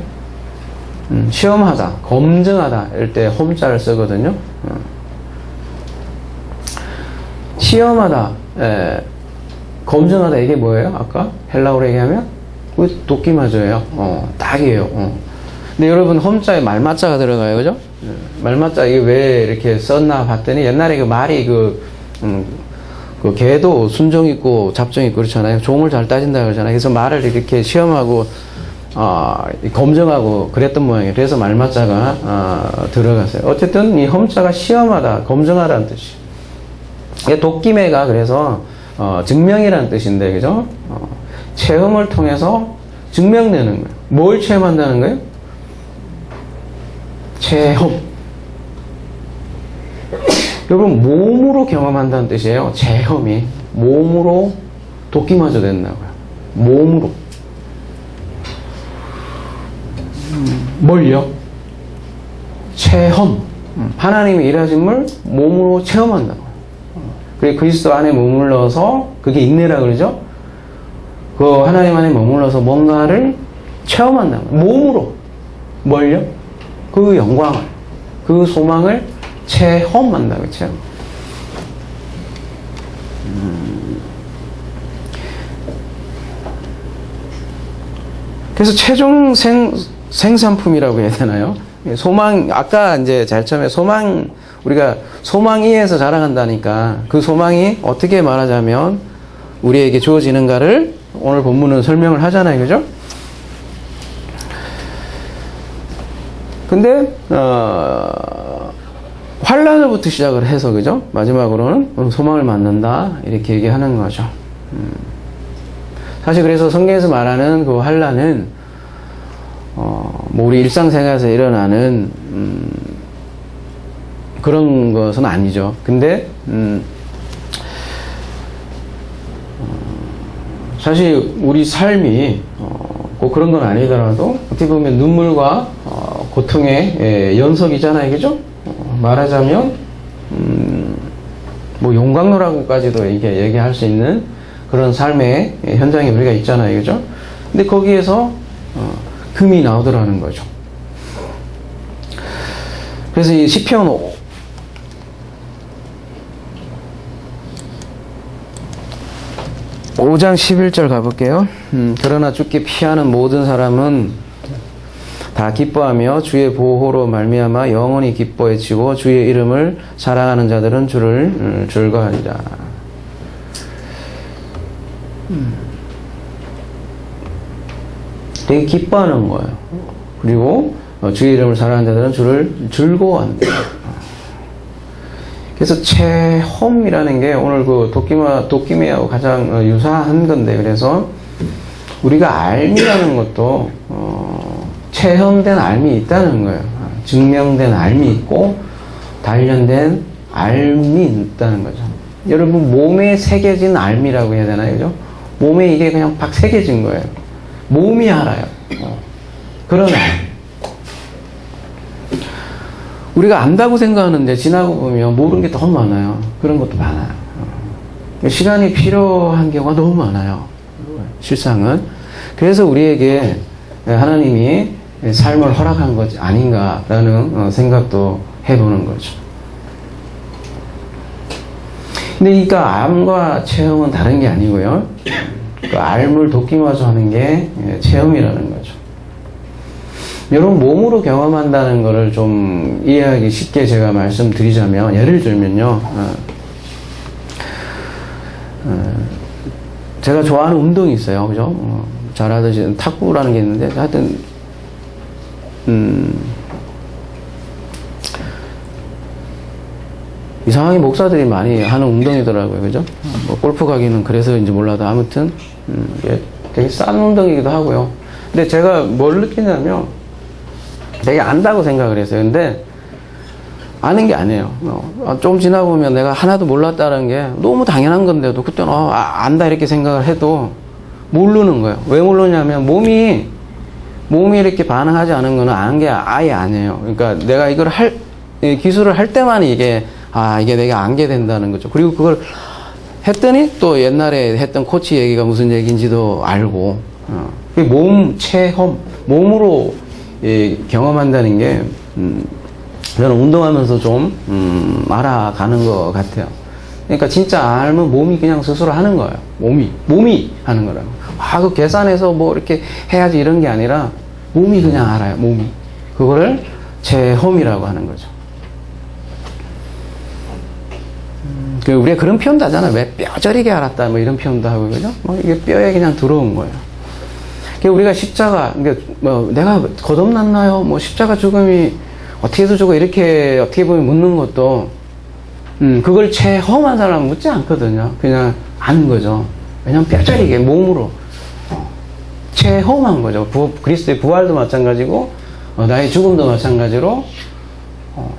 시험하다, 검증하다 이럴 때 험자를 쓰거든요. 시험하다, 검증하다 이게 뭐예요? 아까 헬라어로 얘기하면 도끼마저예요. 딱이에요. 근데 여러분 험자에 말맞자가 들어가요, 그죠? 말맞자 이게 왜 이렇게 썼나 봤더니 옛날에 그 말이 그 개도 순종 있고 잡종 있고 그렇잖아요. 종을 잘 따진다 그러잖아요. 그래서 말을 이렇게 시험하고 검증하고 그랬던 모양이에요. 그래서 말맞자가 들어갔어요. 어쨌든 이 험자가 시험하다, 검증하라는 뜻이에요. 도끼매가 그래서 증명이라는 뜻인데, 그죠? 체험을 통해서 증명되는 거예요. 뭘 체험한다는 거예요? 체험. 여러분, 몸으로 경험한다는 뜻이에요. 체험이. 몸으로 도끼마저 된다고요. 몸으로. 뭘요? 체험. 하나님이 일하심을 몸으로 체험한다고요. 그리고 그리스도 안에 머물러서, 그게 인내라 그러죠? 그 하나님 안에 머물러서 뭔가를 체험한다고요. 몸으로. 뭘요? 그 영광을, 그 소망을 체험한다고요. 체험. 그래서 최종 생산품이라고 해야 되나요? 소망, 아까 이제 제일 처음에 소망, 우리가 소망 이에서 자랑한다니까 그 소망이 어떻게 말하자면 우리에게 주어지는가를 오늘 본문은 설명을 하잖아요. 그죠? 근데, 환란을부터 시작을 해서, 그죠? 마지막으로는 소망을 만든다. 이렇게 얘기하는 거죠. 사실 그래서 성경에서 말하는 그 환란은 뭐 우리 일상생활에서 일어나는 그런 것은 아니죠. 근데 사실 우리 삶이 꼭 그런 건 아니더라도 어떻게 보면 눈물과 고통의 연속이잖아요, 그죠? 말하자면 뭐 용광로라고까지도 이게 얘기할 수 있는 그런 삶의 현장에 우리가 있잖아요, 그죠? 근데 거기에서 금이 나오더라는 거죠. 그래서 이 시편 5장 11절 가볼게요. 그러나 주께 피하는 모든 사람은 다 기뻐하며 주의 보호로 말미암아 영원히 기뻐해지고 주의 이름을 사랑하는 자들은 주를 즐거워하리라. 되게 기뻐하는 거예요. 그리고 주의 이름을 사랑하는 자들은 주를 즐거워한다. 그래서 체험이라는 게 오늘 그 도끼매하고 가장 유사한 건데, 그래서 우리가 알미라는 것도 체험된 알미 있다는 거예요. 증명된 알미 있고 단련된 알미 있다는 거죠. 여러분, 몸에 새겨진 알미라고 해야 되나요? 그죠? 몸에 이게 그냥 팍 새겨진 거예요. 몸이 알아요. 그런 알. 우리가 안다고 생각하는데 지나고 보면 모르는 게 너무 많아요. 그런 것도 많아요. 시간이 필요한 경우가 너무 많아요. 실상은. 그래서 우리에게 하나님이 삶을 허락한 것 아닌가라는 생각도 해보는 거죠. 근데 그러니까 암과 체험은 다른 게 아니고요. 그 알물 도끼마저 하는 게 체험이라는 거죠. 여러분, 몸으로 경험한다는 것을 좀 이해하기 쉽게 제가 말씀드리자면, 예를 들면요, 제가 좋아하는 운동이 있어요. 그죠? 잘 아시는 탁구라는 게 있는데, 하여튼, 이상하게 목사들이 많이 하는 운동이더라고요. 그죠? 뭐 골프 가기는 그래서인지 몰라도 아무튼, 되게 싼 운동이기도 하고요. 근데 제가 뭘 느끼냐면, 되게 안다고 생각을 했어요. 근데 아는 게 아니에요. 좀 지나고 보면 내가 하나도 몰랐다는 게 너무 당연한 건데도 그때는 안다 이렇게 생각을 해도 모르는 거예요. 왜 모르냐면 몸이 이렇게 반응하지 않은 거는 아는 게 아예 아니에요. 그러니까 내가 이걸 기술을 할 때만 이게 내가 안게 된다는 거죠. 그리고 그걸 했더니 또 옛날에 했던 코치 얘기가 무슨 얘기인지도 알고, 몸 체험, 몸으로 경험한다는 게, 저는 운동하면서 좀, 알아가는 것 같아요. 그러니까 진짜 알면 몸이 그냥 스스로 하는 거예요. 몸이 하는 거라고. 그 계산해서 뭐 이렇게 해야지 이런 게 아니라, 몸이 그냥 알아요, 몸이. 그거를 체험이라고 하는 거죠. 우리가 그런 표현도 하잖아요. 왜 뼈저리게 알았다, 뭐 이런 표현도 하고, 그죠? 이게 뼈에 그냥 들어온 거예요. 우리가 십자가, 내가 거듭났나요? 뭐 십자가 죽음이 어떻게 해서 죽어? 이렇게 어떻게 보면 묻는 것도, 그걸 체험한 사람은 묻지 않거든요. 그냥 아는 거죠. 왜냐면 뼈저리게 몸으로 체험한 거죠. 그리스도의 부활도 마찬가지고, 나의 죽음도 마찬가지로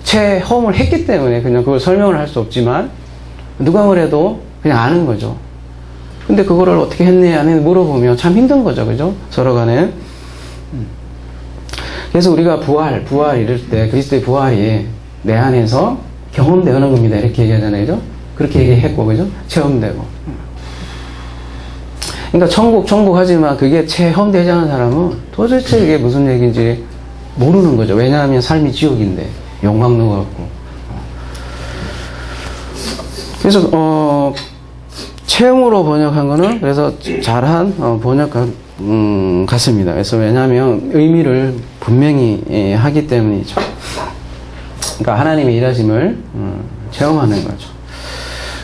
체험을 했기 때문에 그냥 그걸 설명을 할 수 없지만 누가 뭐래도 그냥 아는 거죠. 근데 그거를 어떻게 했니 안 했니 물어보면 참 힘든 거죠. 그죠? 서로 간에. 그래서 우리가 부활 이럴 때 그리스도의 부활이 내 안에서 경험되는 겁니다. 이렇게 얘기하잖아요. 그죠? 그렇게 얘기했고, 그죠? 체험되고. 그러니까 천국 하지만 그게 체험되지 않은 사람은 도대체 이게 무슨 얘기인지 모르는 거죠. 왜냐하면 삶이 지옥인데, 영광도 같고. 그래서, 체험으로 번역한 거는 그래서 잘한 번역 같습니다. 그래서 왜냐하면 의미를 분명히 하기 때문이죠. 그러니까 하나님의 일하심을 체험하는 거죠.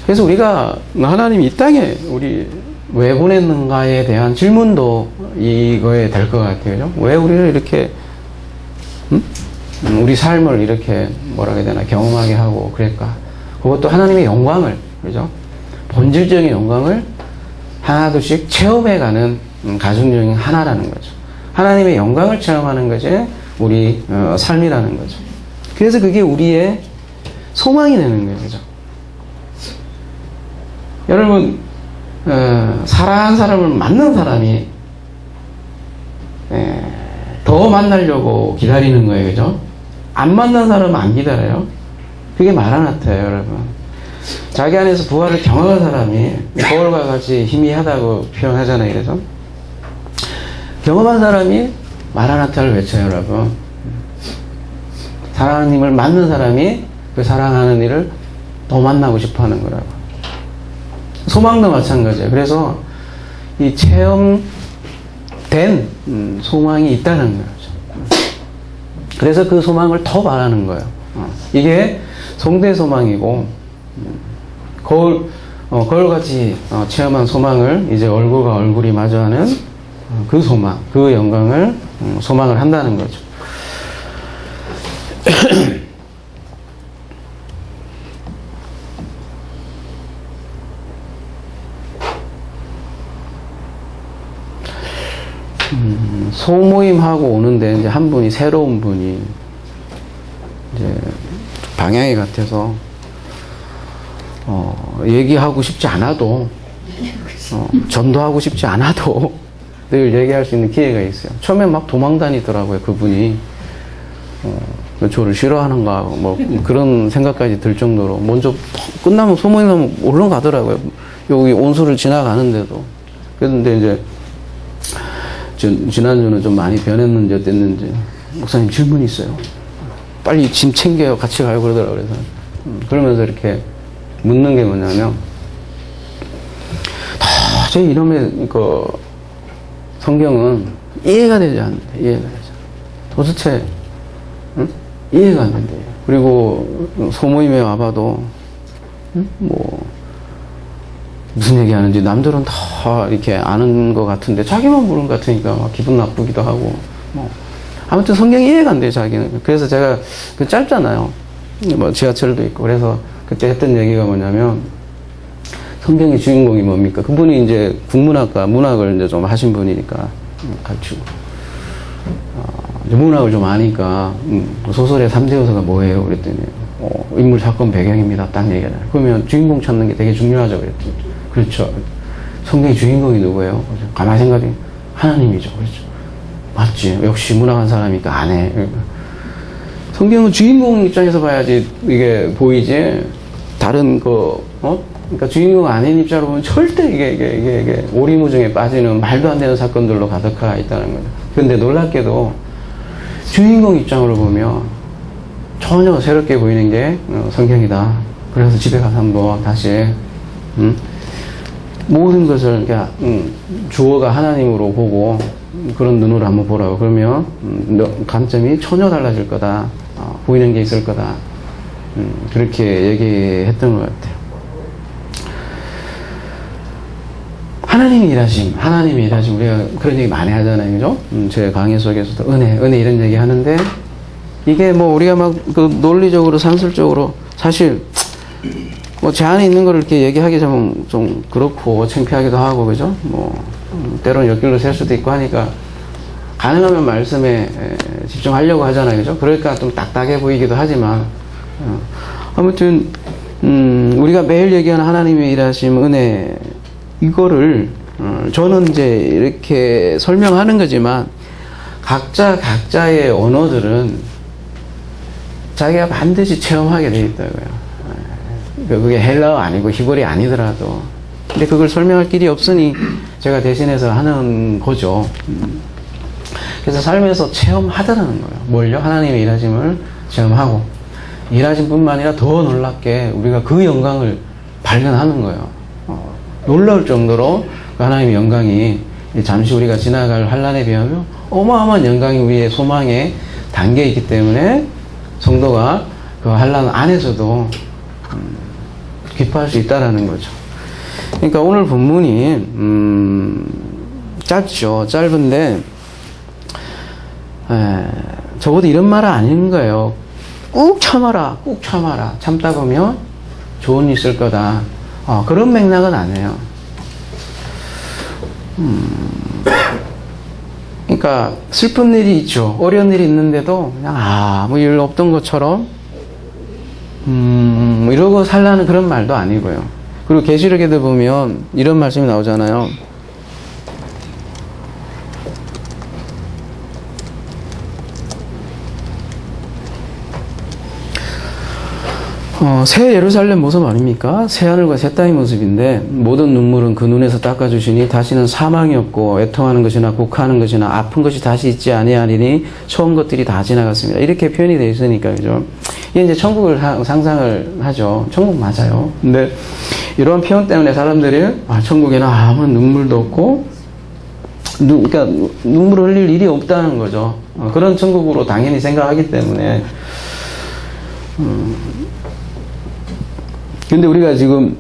그래서 우리가 하나님이 이 땅에 우리 왜 보냈는가에 대한 질문도 이거에 될 것 같아요. 왜 우리를 이렇게 우리 삶을 이렇게 뭐라 해야 되나 경험하게 하고 그럴까? 그것도 하나님의 영광을, 그죠? 본질적인 영광을 하나둘씩 체험해가는 가정 중에 하나라는 거죠. 하나님의 영광을 체험하는 것이 우리 삶이라는 거죠. 그래서 그게 우리의 소망이 되는 거예요. 그죠? 여러분, 사랑하는 사람을 만난 사람이 더 만나려고 기다리는 거예요. 그죠? 안 만난 사람은 안 기다려요. 그게 마라나타예요, 여러분. 자기 안에서 부활을 경험한 사람이 거울과 같이 희미하다고 표현하잖아요. 그래서 경험한 사람이 마라나타를 외쳐요, 여러분. 사랑하는 님을 만난 사람이 그 사랑하는 이를 더 만나고 싶어 하는 거라고. 소망도 마찬가지예요. 그래서 이 체험된 소망이 있다는 거죠. 그래서 그 소망을 더 바라는 거예요. 이게 성대 소망이고, 거울같이 체험한 소망을 이제 얼굴과 얼굴이 마주하는 그 소망, 그 영광을 소망을 한다는 거죠. 소모임하고 오는데 이제 한 분이 새로운 분이 이제 방향이 같아서 얘기하고 싶지 않아도 전도하고 싶지 않아도 늘 얘기할 수 있는 기회가 있어요. 처음에 막 도망 다니더라고요. 그분이 저를 싫어하는가 뭐 그런 생각까지 들 정도로 먼저 끝나면 소모임하면 얼른 가더라고요. 여기 온수를 지나가는데도. 그런데 이제 지난주는 좀 많이 변했는지 어땠는지 목사님 질문이 있어요. 빨리 짐 챙겨요. 같이 가요. 그러더라고요. 그래서 그러면서 이렇게 묻는 게 뭐냐면 도저히 이놈의 그 성경은 이해가 되지 않는데 이해가 되지 않는데 도대체 이해가 안 된대요. 그리고 소모임에 와봐도 뭐 무슨 얘기하는지 남들은 다 이렇게 아는 것 같은데 자기만 모르는 것 같으니까 막 기분 나쁘기도 하고 뭐 아무튼 성경이 이해가 안 돼요. 자기는. 그래서 제가 그 짧잖아요. 뭐 지하철도 있고 그래서 그때 했던 얘기가 뭐냐면 성경의 주인공이 뭡니까? 그분이 이제 국문학과 문학을 이제 좀 하신 분이니까 가르치고 문학을 좀 아니까 소설의 3대 요소가 뭐예요? 그랬더니 인물 사건 배경입니다. 딱 얘기하잖아요. 그러면 주인공 찾는 게 되게 중요하죠. 그랬더니 그렇죠. 성경의 주인공이 누구예요? 가만히 생각해 하나님이죠. 그렇죠. 맞지. 역시 문학한 사람이니까 안 해. 성경은 주인공 입장에서 봐야지 이게 보이지. 다른 그러니까 주인공 아닌 입장으로 보면 절대 이게 오리무중에 빠지는 말도 안 되는 사건들로 가득하 있다는 거죠. 그런데 놀랍게도 주인공 입장으로 보면 전혀 새롭게 보이는 게 성경이다. 그래서 집에 가서 한번 다시 모든 것을 주어가 하나님으로 보고 그런 눈으로 한번 보라고. 그러면 관점이 전혀 달라질 거다. 보이는 게 있을 거다. 그렇게 얘기했던 것 같아요. 하나님이 일하심, 우리가 그런 얘기 많이 하잖아요. 그죠? 제 강의 속에서도 은혜 이런 얘기 하는데, 이게 뭐 우리가 막 그 논리적으로, 산술적으로, 사실, 뭐 제 안에 있는 거를 이렇게 얘기하기 좀 그렇고, 창피하기도 하고, 그죠? 뭐, 때로는 옆길로 셀 수도 있고 하니까, 가능하면 말씀에 집중하려고 하잖아요. 그죠? 그러니까 좀 딱딱해 보이기도 하지만, 아무튼, 우리가 매일 얘기하는 하나님의 일하심, 은혜, 이거를, 저는 이제 이렇게 설명하는 거지만, 각자의 언어들은 자기가 반드시 체험하게 돼 있다고요. 그게 헬라어 아니고 히브리 아니더라도. 근데 그걸 설명할 길이 없으니 제가 대신해서 하는 거죠. 그래서 삶에서 체험하더라는 거예요. 뭘요? 하나님의 일하심을 체험하고. 일하심 뿐만 아니라 더 놀랍게 우리가 그 영광을 발견하는 거예요. 놀라울 정도로 그 하나님의 영광이 잠시 우리가 지나갈 환란에 비하면 어마어마한 영광이 우리의 소망에 담겨 있기 때문에 성도가 그 환란 안에서도 기뻐할 수 있다라는 거죠. 그러니까 오늘 본문이 짧죠. 짧은데 적어도 이런 말은 아닌 거예요. 꾹 참아라, 꾹 참아라. 참다 보면 좋은 일 있을 거다. 그런 맥락은 아니에요. 그러니까 슬픈 일이 있죠. 어려운 일이 있는데도 그냥 아무 일 없던 것처럼 이러고 살라는 그런 말도 아니고요. 그리고 계시록에도 보면 이런 말씀이 나오잖아요. 새 예루살렘 모습 아닙니까? 새 하늘과 새 땅의 모습인데 모든 눈물은 그 눈에서 닦아주시니 다시는 사망이 없고 애통하는 것이나 곡하는 것이나 아픈 것이 다시 있지 아니하리니 처음 것들이 다 지나갔습니다. 이렇게 표현이 되어 있으니까 그죠? 이게 이제 천국을 상상을 하죠. 천국 맞아요. 근데 이런 표현 때문에 사람들이 천국에는 아무런 눈물도 없고 그러니까 눈물을 흘릴 일이 없다는 거죠. 그런 천국으로 당연히 생각하기 때문에 근데 우리가 지금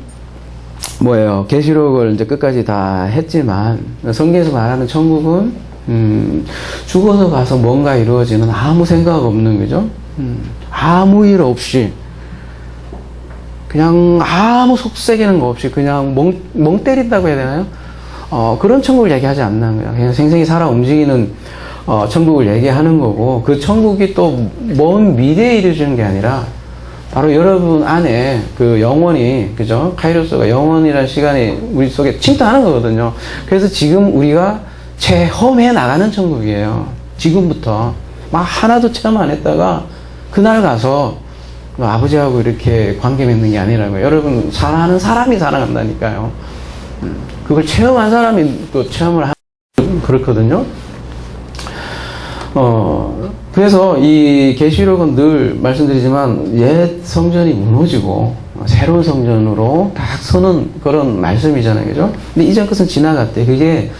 뭐예요? 계시록을 이제 끝까지 다 했지만 성경에서 말하는 천국은 죽어서 가서 뭔가 이루어지는 아무 생각 없는 거죠. 아무 일 없이 그냥 아무 속삭이는 거 없이 그냥 멍 때린다고 해야 되나요? 그런 천국을 얘기하지 않는 거예요. 그냥 생생히 살아 움직이는 천국을 얘기하는 거고 그 천국이 또 먼 미래에 이루어지는 게 아니라 바로 여러분 안에 그 영원히, 그죠? 카이로스가 영원이라는 시간이 우리 속에 침투하는 거거든요. 그래서 지금 우리가 체험해 나가는 천국이에요. 지금부터. 막 하나도 체험 안 했다가 그날 가서 아버지하고 이렇게 관계 맺는 게 아니라고요. 여러분, 사랑하는 사람이 사랑한다니까요. 그걸 체험한 사람이 또 체험을 하는, 그렇거든요. 그래서 이 계시록은 늘 말씀드리지만 옛 성전이 무너지고 새로운 성전으로 딱 서는 그런 말씀이잖아요. 그죠? 근데 이전 것은 지나갔대. 그게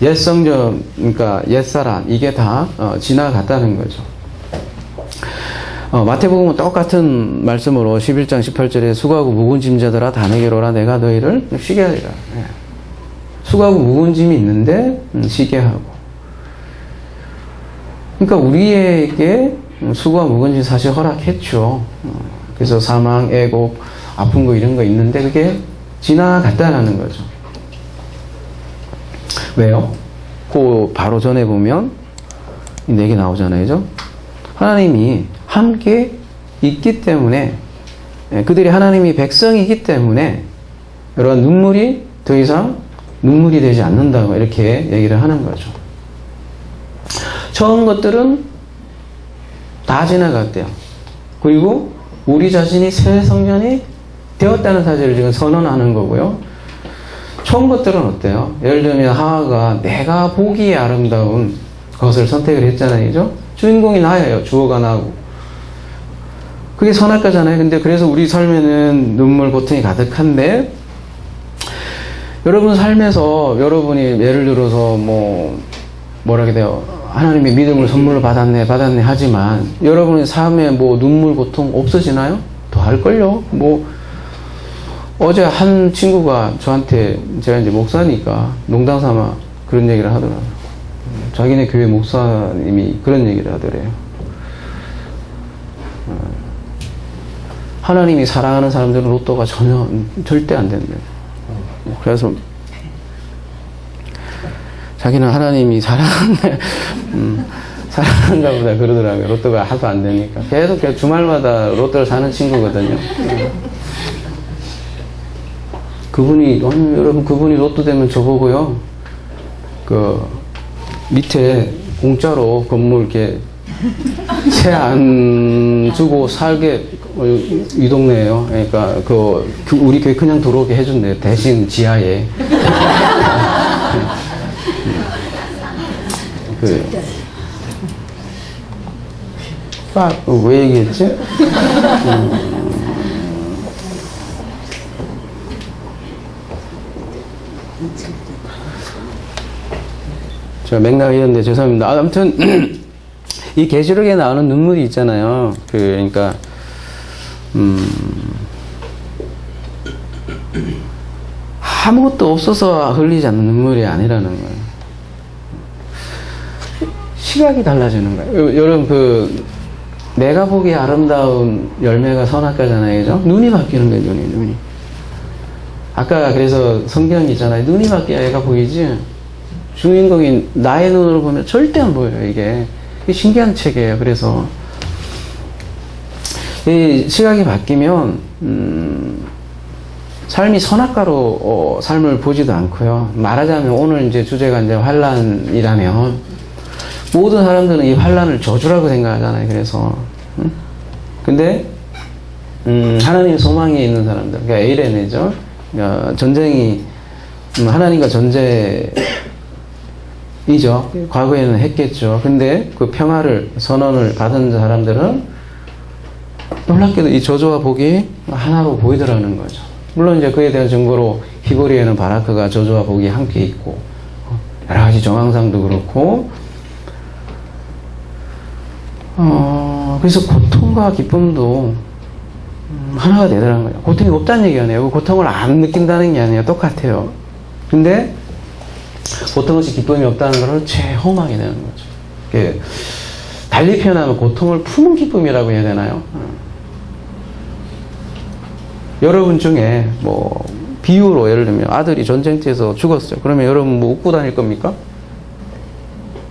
옛 성전, 그러니까 옛 사람, 이게 다 지나갔다는 거죠. 마태복음은 똑같은 말씀으로 11장 18절에 수고하고 묵은 짐자들아 다 내게로 오라 내가 너희를 쉬게 하리라. 수고하고 묵은 짐이 있는데 쉬게 하고. 그러니까 우리에게 수고와 묵은지 사실 허락했죠. 그래서 사망, 애곡, 아픈 거 이런 거 있는데 그게 지나갔다라는 거죠. 왜요? 그 바로 전에 보면 이 4개 나오잖아요. 그죠? 하나님이 함께 있기 때문에 그들이 하나님이 백성이기 때문에 이러한 눈물이 더 이상 눈물이 되지 않는다고 이렇게 얘기를 하는 거죠. 처음 것들은 다 지나갔대요. 그리고 우리 자신이 새 성전이 되었다는 사실을 지금 선언하는 거고요. 처음 것들은 어때요? 예를 들면 하와가 내가 보기에 아름다운 것을 선택을 했잖아요. 그죠? 주인공이 나예요. 주어가 나고. 그게 선악과잖아요. 근데 그래서 우리 삶에는 눈물, 고통이 가득한데 여러분 삶에서 여러분이 예를 들어서 뭐라 그래야 돼요? 하나님의 믿음을 선물로 받았네 하지만 여러분의 삶에 눈물, 고통 없어지나요? 더 할걸요? 어제 한 친구가 저한테 제가 이제 목사니까 농담 삼아 그런 얘기를 하더라고요. 자기네 교회 목사님이 그런 얘기를 하더래요. 하나님이 사랑하는 사람들은 로또가 절대 안 된대요. 그래서 자기는 하나님이 사랑한다, 사랑한가 보다 그러더라고요. 로또가 하도 안 되니까. 계속 주말마다 로또를 사는 친구거든요. 그분이, 여러분, 그분이 로또 되면 저보고요, 밑에 공짜로 건물 이렇게 채 안 주고 살게, 이 동네에요. 그러니까, 우리 교회 그냥 들어오게 해준대요. 대신 지하에. 왜 얘기했지? 제가 맥락이 있는데 죄송합니다. 아무튼 이 계시록에 나오는 눈물이 있잖아요. 그러니까 아무것도 없어서 흘리지 않는 눈물이 아니라는 거예요. 시각이 달라지는 거예요. 여러분 내가 보기에 아름다운 열매가 선악과잖아요, 그죠? 눈이 바뀌는 거예요, 눈이. 아까 그래서 성경이 있잖아요. 눈이 바뀌어야 애가 보이지. 주인공이 나의 눈으로 보면 절대 안 보여요, 이게 신기한 책이에요. 그래서 이 시각이 바뀌면 삶이 선악과로 삶을 보지도 않고요. 말하자면 오늘 이제 주제가 이제 환란이라면 모든 사람들은 이 환란을 저주라고 생각하잖아요. 그래서 근데 하나님의 소망이 있는 사람들, 그러니까 에이레네죠. 전쟁이 하나님과 전제이죠. 과거에는 했겠죠. 근데 그 평화를 선언을 받은 사람들은 놀랍게도 이 저주와 복이 하나로 보이더라는 거죠. 물론 이제 그에 대한 증거로 히브리에는 바라크가 저주와 복이 함께 있고 여러 가지 정황상도 그렇고 그래서 고통과 기쁨도 하나가 되더라는 거죠. 고통이 없다는 얘기 아니에요. 고통을 안 느낀다는 게 아니에요. 똑같아요. 근데 고통 없이 기쁨이 없다는 것을 체험하게 되는 거죠. 달리 표현하면 고통을 푸는 기쁨이라고 해야 되나요? 여러분 중에 비유로 예를 들면 아들이 전쟁터에서 죽었어요. 그러면 여러분 웃고 다닐 겁니까?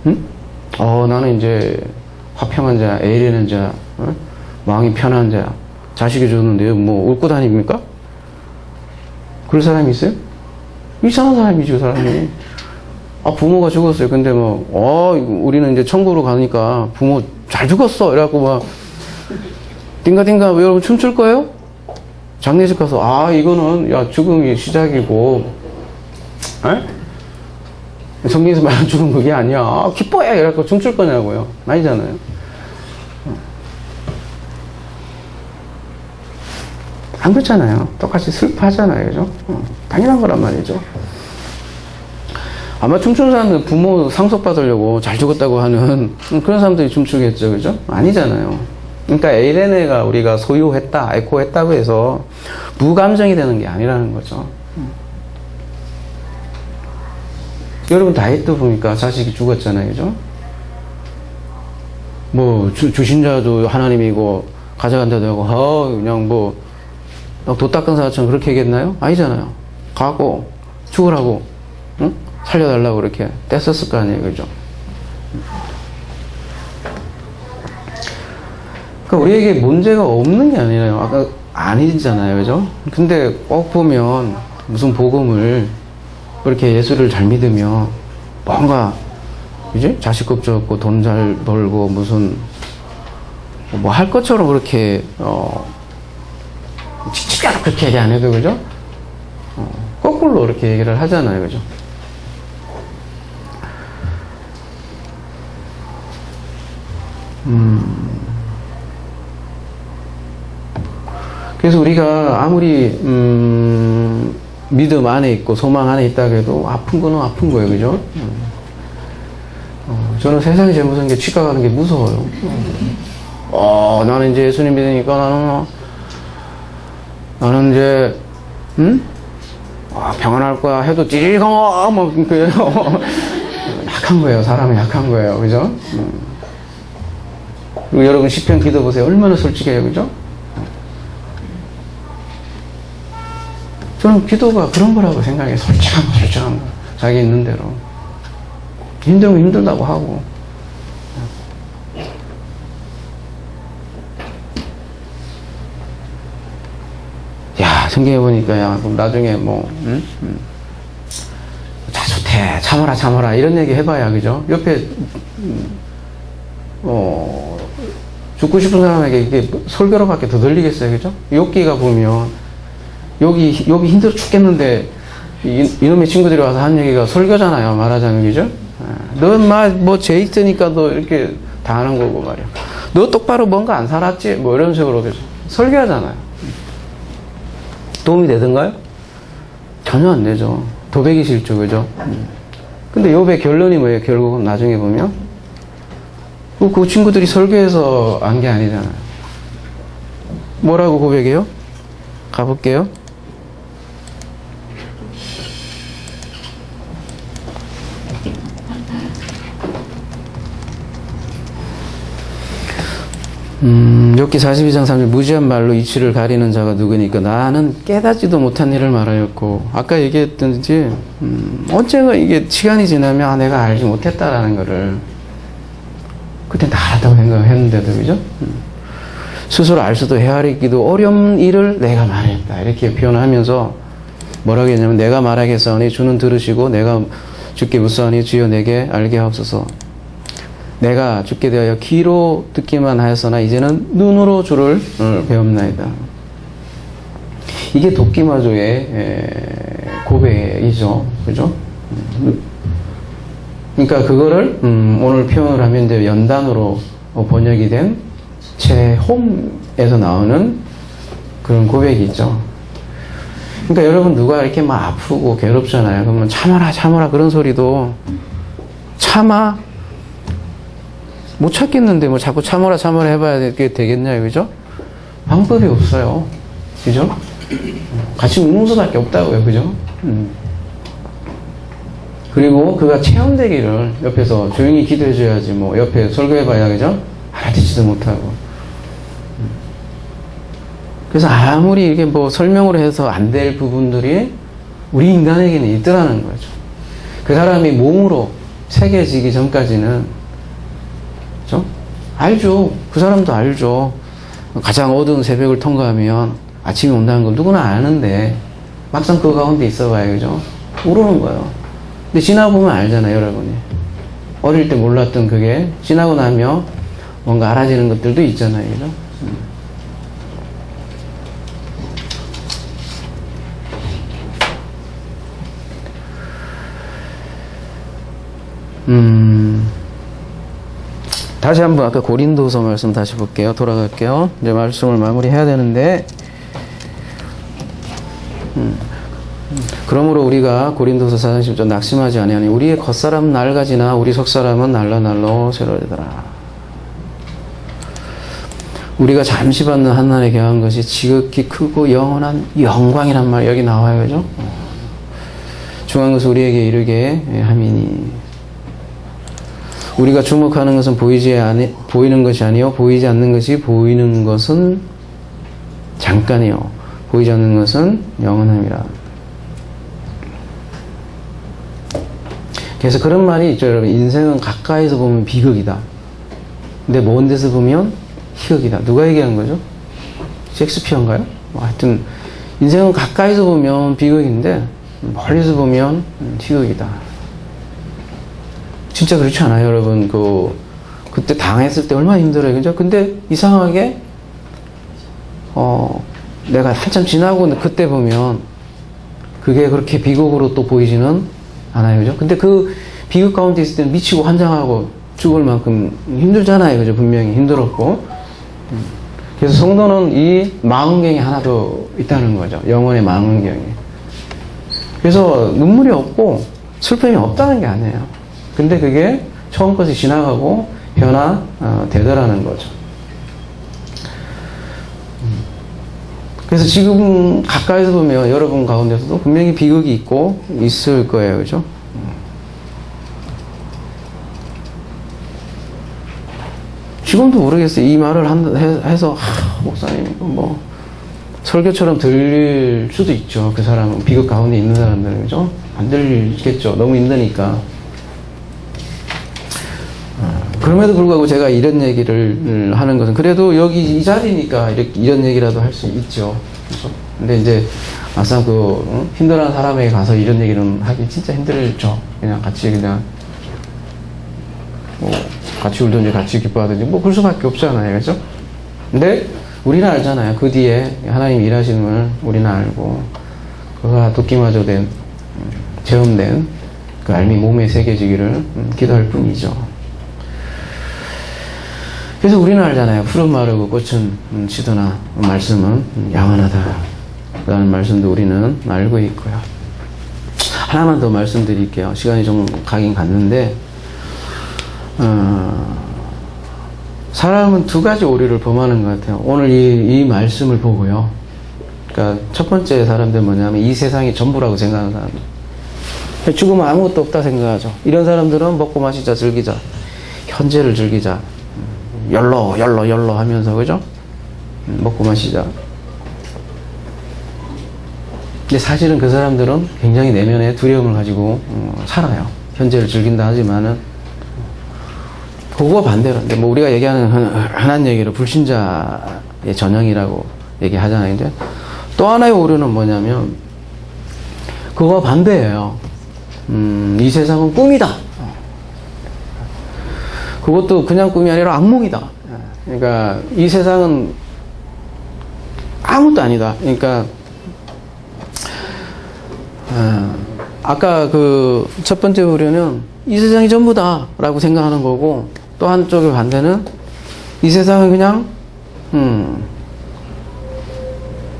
응? 나는 이제 화평한 자, 애리는 자, 마음이 편한 자, 자식이 죽었는데 웃고 다닙니까? 그럴 사람이 있어요? 이상한 사람이죠, 그 사람이. 부모가 죽었어요. 근데 우리는 이제 천국으로 가니까 부모 잘 죽었어. 이래갖고 띵가띵가 여러분 춤출 거예요? 장례식 가서, 이거는, 죽음이 시작이고, 성경에서 말하는 죽음 그게 아니야. 기뻐해! 이래갖고 춤출 거냐고요. 아니잖아요. 안 그렇잖아요. 똑같이 슬퍼하잖아요. 그죠? 당연한 거란 말이죠. 아마 춤추는 사람들은 부모 상속받으려고 잘 죽었다고 하는 그런 사람들이 춤추겠죠. 그죠? 아니잖아요. 그러니까 에이레네가 우리가 소유했다, 에코했다고 해서 무감정이 되는 게 아니라는 거죠. 여러분 다이어트 보니까 자식이 죽었잖아요. 그죠? 주신 자도 하나님이고 가져간 자도 하고 그냥 도 닦은 사람처럼 그렇게 얘기했나요? 아니잖아요. 가고 죽으라고 살려달라고 그렇게 뗐었을 거 아니에요. 그죠? 그러니까 우리에게 문제가 없는 게 아니라요. 아까 아니잖아요. 그죠? 근데 꼭 보면 무슨 복음을 그렇게 예수를 잘 믿으며 뭔가 그지? 자식 걱정없고 돈 잘 벌고 무슨 할 것처럼 그렇게 직접적으로 그렇게 얘기 안 해도 그죠? 거꾸로 이렇게 얘기를 하잖아요. 그죠? 그래서 우리가 아무리 믿음 안에 있고 소망 안에 있다고 해도 아픈 거는 아픈 거예요. 그죠? 저는 세상이 제일 무서운 게 치과 가는 게 무서워요. 나는 이제 예수님 믿으니까 나는 이제 평안할 거야 해도 찌릿하고 그래요. 약한 거예요. 사람이 약한 거예요. 그죠? 그리고 여러분 시편 기도 보세요. 얼마나 솔직해요. 그죠? 저는 기도가 그런 거라고 생각해요. 솔직한 거. 자기 있는 대로. 힘들면 힘들다고 하고. 야, 성경에 보니까, 야, 그럼 나중에 뭐, 자, 좋대. 참아라. 이런 얘기 해봐야, 그죠? 옆에, 죽고 싶은 사람에게 이게 설교로밖에 더 들리겠어요, 그죠? 욥기가 보면, 여기 힘들어 죽겠는데, 이놈의 친구들이 와서 한 얘기가 설교잖아요, 말하자면, 그죠? 넌 뭐, 죄 있으니까 너 이렇게 당하는 거고 말이야. 너 똑바로 뭔가 안 살았지? 뭐 이런 식으로, 그죠? 설교하잖아요. 도움이 되던가요? 전혀 안 되죠. 도배기 싫죠, 그죠? 근데 욥의 결론이 뭐예요? 결국은 나중에 보면 그 친구들이 설교해서 안 게 아니잖아요. 뭐라고 고백해요? 가볼게요. 욥기 42장 3절 무지한 말로 이치를 가리는 자가 누구니까 나는 깨닫지도 못한 일을 말하였고 아까 얘기했던지 언젠가 이게 시간이 지나면 내가 알지 못했다라는 거를 그때 다 알았다고 생각했는데도 그죠? 스스로 알 수도 헤아리기도 어려운 일을 내가 말했다 이렇게 표현하면서 뭐라고 했냐면 내가 말하겠사오니 주는 들으시고 내가 주께 묻사오니 주여 내게 알게 하옵소서. 내가 주께 대하여 귀로 듣기만 하였으나 이제는 눈으로 주를 배웁나이다. 이게 도끼마조의 고백이죠. 그죠? 그러니까 그거를 오늘 표현을 하면 이제 연단으로 번역이 된 제홈에서 나오는 그런 고백이 있죠. 그러니까 여러분 누가 이렇게 막 아프고 괴롭잖아요. 그러면 참아라 그런 소리도 참아 못 참겠는데 뭐 자꾸 참아라 해봐야 되겠냐요, 그죠? 방법이 없어요, 그죠? 같이 웃는 수밖에 없다고요, 그죠? 그리고 그가 체험되기를 옆에서 조용히 기도해줘야지 뭐 옆에 설교해봐야, 그죠? 알아듣지도 못하고. 그래서 아무리 이게 뭐 설명으로 해서 안 될 부분들이 우리 인간에게는 있더라는 거죠. 그 사람이 몸으로 새겨지기 전까지는 그렇죠? 알죠. 그 사람도 알죠. 가장 어두운 새벽을 통과하면 아침이 온다는 걸 누구나 아는데 막상 그 가운데 있어봐요, 그죠? 모르는 거예요. 근데 지나보면 알잖아요, 여러분이. 어릴 때 몰랐던 그게 지나고 나면 뭔가 알아지는 것들도 있잖아요, 그죠? 다시 한번 아까 고린도서 말씀 다시 볼게요. 돌아갈게요. 이제 말씀을 마무리해야 되는데 그러므로 우리가 고린도서 4장 10절 낙심하지 아니하니 우리의 겉사람은 낡아지나 우리 속사람은 날로 새로되더라. 우리가 잠시 받는 한난에 경한 것이 지극히 크고 영원한 영광이란 말 여기 나와요. 그죠? 중요한 것은 우리에게 이르게 함이니 우리가 주목하는 것은 보이는 것이 아니요 보이지 않는 것이 보이는 것은 잠깐이요 보이지 않는 것은 영원함이라. 그래서 그런 말이 있죠, 여러분. 인생은 가까이서 보면 비극이다. 근데 먼 데서 보면 희극이다. 누가 얘기한 거죠? 셰익스피어인가요? 하여튼 인생은 가까이서 보면 비극인데 멀리서 보면 희극이다. 진짜 그렇지 않아요, 여러분? 그때 당했을 때 얼마나 힘들어요, 그죠? 근데 이상하게, 내가 한참 지나고 그때 보면 그게 그렇게 비극으로 또 보이지는 않아요, 그죠? 근데 그 비극 가운데 있을 때는 미치고 환장하고 죽을 만큼 힘들잖아요, 그죠? 분명히 힘들었고. 그래서 성도는 이 망원경이 하나 더 있다는 거죠. 영혼의 망원경이. 그래서 눈물이 없고 슬픔이 없다는 게 아니에요. 근데 그게 처음 것이 지나가고 변화되더라는 거죠. 그래서 지금 가까이서 보면 여러분 가운데서도 분명히 비극이 있고 있을 거예요. 그죠? 지금도 모르겠어요. 이 말을 해서 목사님 뭐 설교처럼 들릴 수도 있죠. 그 사람은 비극 가운데 있는 사람들은. 그죠? 안 들리겠죠. 너무 힘드니까. 그럼에도 불구하고 제가 이런 얘기를 하는 것은 그래도 여기 이 자리니까 이런 얘기라도 할 수 있죠. 그렇죠? 근데 이제 막상 힘들어하는 사람에게 가서 이런 얘기는 하기 진짜 힘들죠. 그냥 같이 뭐 같이 울든지 같이 기뻐하든지 뭐 그럴 수밖에 없잖아요. 그렇죠? 근데 우리는 알잖아요. 그 뒤에 하나님 일하시는 걸 우리는 알고 그가 도끼마저 체험된 그 알미 몸에 새겨지기를 기도할 뿐이죠. 그래서 우리는 알잖아요. 풀은 마르고 꽃은 지더나 말씀은 양원하다 라는 말씀도 우리는 알고 있고요. 하나만 더 말씀드릴게요. 시간이 좀 가긴 갔는데 사람은 두 가지 오류를 범하는 것 같아요. 오늘 이 말씀을 보고요. 그러니까 첫 번째 사람들은 뭐냐면 이 세상이 전부라고 생각하는 사람들. 죽으면 아무것도 없다 생각하죠. 이런 사람들은 먹고 마시자 즐기자. 현재를 즐기자. 열로 하면서, 그죠? 먹고 마시자. 근데 사실은 그 사람들은 굉장히 내면에 두려움을 가지고 살아요. 현재를 즐긴다 하지만은 그거와 반대로. 근데 뭐 우리가 얘기하는 하나님 얘기로 불신자의 전형이라고 얘기하잖아요. 이제 또 하나의 오류는 뭐냐면 그거와 반대예요. 이 세상은 꿈이다. 그것도 그냥 꿈이 아니라 악몽이다. 그러니까 이 세상은 아무것도 아니다. 그러니까 아까 그 첫 번째 오류는 이 세상이 전부다 라고 생각하는 거고, 또 한쪽의 반대는 이 세상은 그냥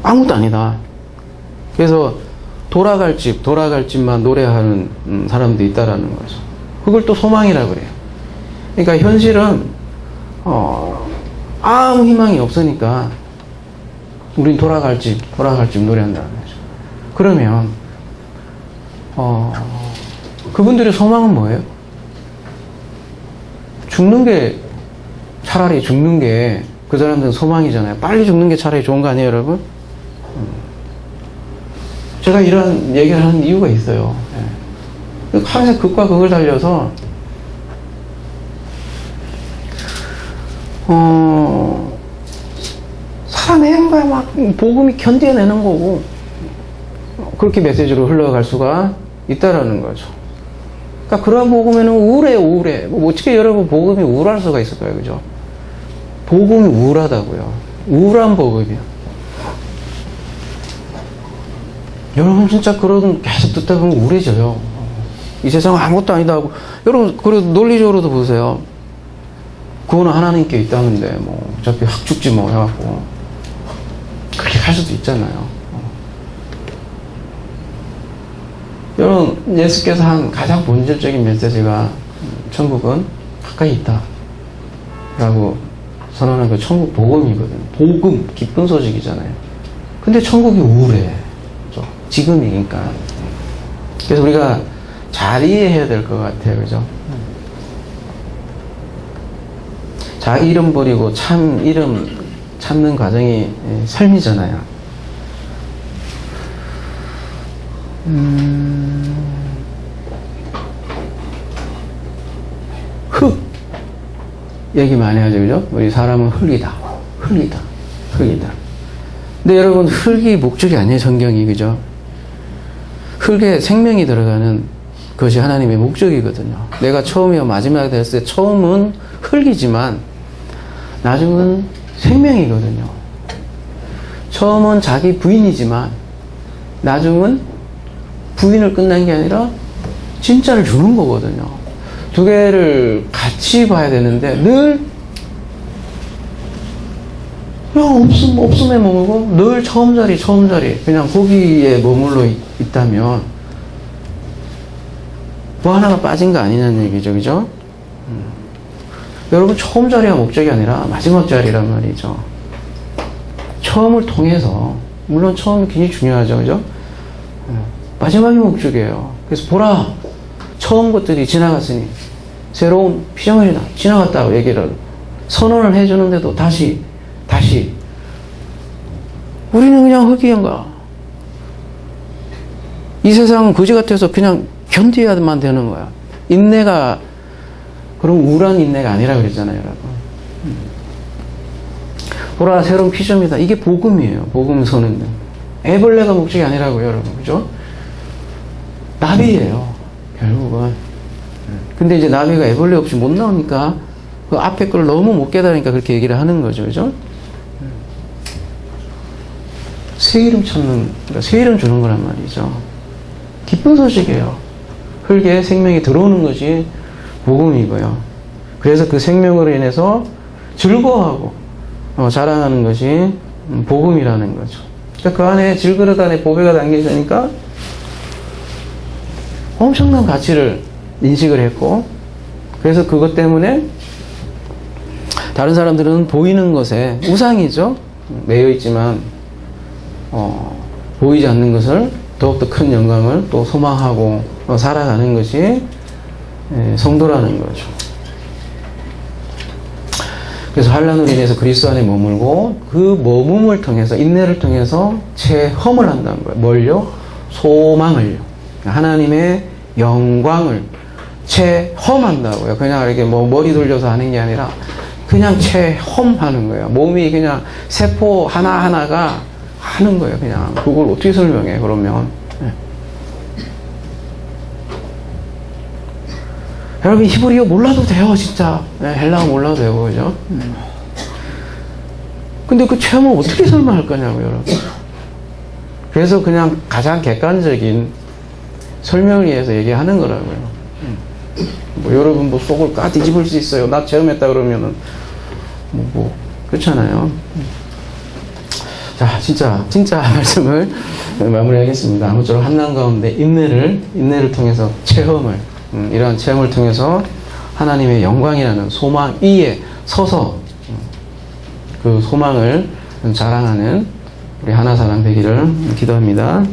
아무것도 아니다. 그래서 돌아갈 집만 노래하는 사람도 있다라는 거죠. 그걸 또 소망이라고 그래요. 그러니까 현실은 아무 희망이 없으니까 우린 돌아갈 집 노래한다는 거죠. 그러면 그분들의 소망은 뭐예요? 차라리 죽는 게 그 사람들은 소망이잖아요. 빨리 죽는 게 차라리 좋은 거 아니에요, 여러분? 제가 이런 얘기를 하는 이유가 있어요. 항상 극과 극을 달려서 살아내는 거야. 막 복음이 견뎌내는 거고 그렇게 메시지로 흘러갈 수가 있다라는 거죠. 그러니까 그런 복음에는 우울해. 뭐 어떻게 여러분 복음이 우울할 수가 있을까요? 그죠? 복음이 우울하다고요. 우울한 복음이요. 여러분 진짜 그런 계속 듣다 보면 우울해져요. 이 세상은 아무것도 아니다 하고. 여러분 그래도 논리적으로도 보세요. 그거는 하나님께 있다는데 뭐 어차피 확 죽지 뭐 해갖고 그렇게 할 수도 있잖아요. 여러분 예수께서 한 가장 본질적인 메시지가 천국은 가까이 있다 라고 선언한 그 천국 복음이거든요. 복음, 기쁜 소식이잖아요. 근데 천국이 우울해. 지금이니까. 그래서 우리가 잘 이해해야 될 것 같아요. 그죠? 자기 이름 버리고 참 이름 찾는 과정이 삶이잖아요. 흙 얘기 많이 하죠. 그죠? 우리 사람은 흙이다. 근데 여러분 흙이 목적이 아니에요. 성경이. 그죠? 흙에 생명이 들어가는 것이 하나님의 목적이거든요. 내가 처음이와 마지막이 됐을 때 처음은 흙이지만 나중은 생명이거든요. 처음은 자기 부인이지만 나중은 부인을 끝난 게 아니라 진짜를 주는 거거든요. 두 개를 같이 봐야 되는데 늘 그냥 없음에 머물고 늘 처음자리 그냥 거기에 머물러 있다면 뭐 하나가 빠진 거 아니냐는 얘기죠. 그죠? 여러분 처음 자리가 목적이 아니라 마지막 자리란 말이죠. 처음을 통해서 물론 처음이 굉장히 중요하죠. 그죠? 마지막이 목적이에요. 그래서 보라 처음 것들이 지나갔으니 새로운 피조물이다. 지나갔다고 얘기를 선언을 해주는데도 다시 우리는 그냥 흙이인가? 이 세상은 거지 같아서 그냥 견뎌야만 되는 거야. 인내가 그럼 우울한 인내가 아니라 그랬잖아요, 여러분. 보라, 새로운 피조입니다. 이게 복음이에요. 복음 선언. 애벌레가 목적이 아니라고요, 여러분. 그죠? 나비예요, 결국은. 근데 이제 나비가 애벌레 없이 못 나오니까 그 앞에 걸 너무 못 깨달으니까 그렇게 얘기를 하는 거죠, 그죠? 새 이름 찾는, 그러니까 새 이름 주는 거란 말이죠. 기쁜 소식이에요. 흙에 생명이 들어오는 것이 복음이고요. 그래서 그 생명으로 인해서 즐거워하고 자랑하는 것이 복음이라는 거죠. 그러니까 그 안에 질그릇 안에 보배가 담겨있으니까 엄청난 가치를 인식을 했고, 그래서 그것 때문에 다른 사람들은 보이는 것에 우상이죠. 매여 있지만 보이지 않는 것을 더욱더 큰 영광을 또 소망하고 살아가는 것이 성도라는 거죠. 그래서 환난으로 인해서 그리스도 안에 머물고 그 머금을 통해서 인내를 통해서 체험을 한다는 거예요. 뭘요? 소망을요. 하나님의 영광을 체험한다고요. 그냥 이렇게 뭐 머리 돌려서 하는 게 아니라 그냥 체험하는 거예요. 몸이 그냥 세포 하나하나가 하는 거예요. 그냥 그걸 어떻게 설명해 그러면. 여러분 히브리어 몰라도 돼요, 진짜. 헬라어 몰라도 되고, 그죠? 근데 그 체험을 어떻게 설명할 거냐고요, 여러분. 그래서 그냥 가장 객관적인 설명을 위해서 얘기하는 거라고요. 뭐 여러분 뭐 속을 까 뒤집을 수 있어요. 나 체험했다 그러면은 그렇잖아요. 자, 진짜 말씀을 마무리하겠습니다. 아무쪼록 환난 가운데 인내를 통해서 체험을, 이러한 체험을 통해서 하나님의 영광이라는 소망 위에 서서 그 소망을 자랑하는 우리 하나사랑 되기를 기도합니다.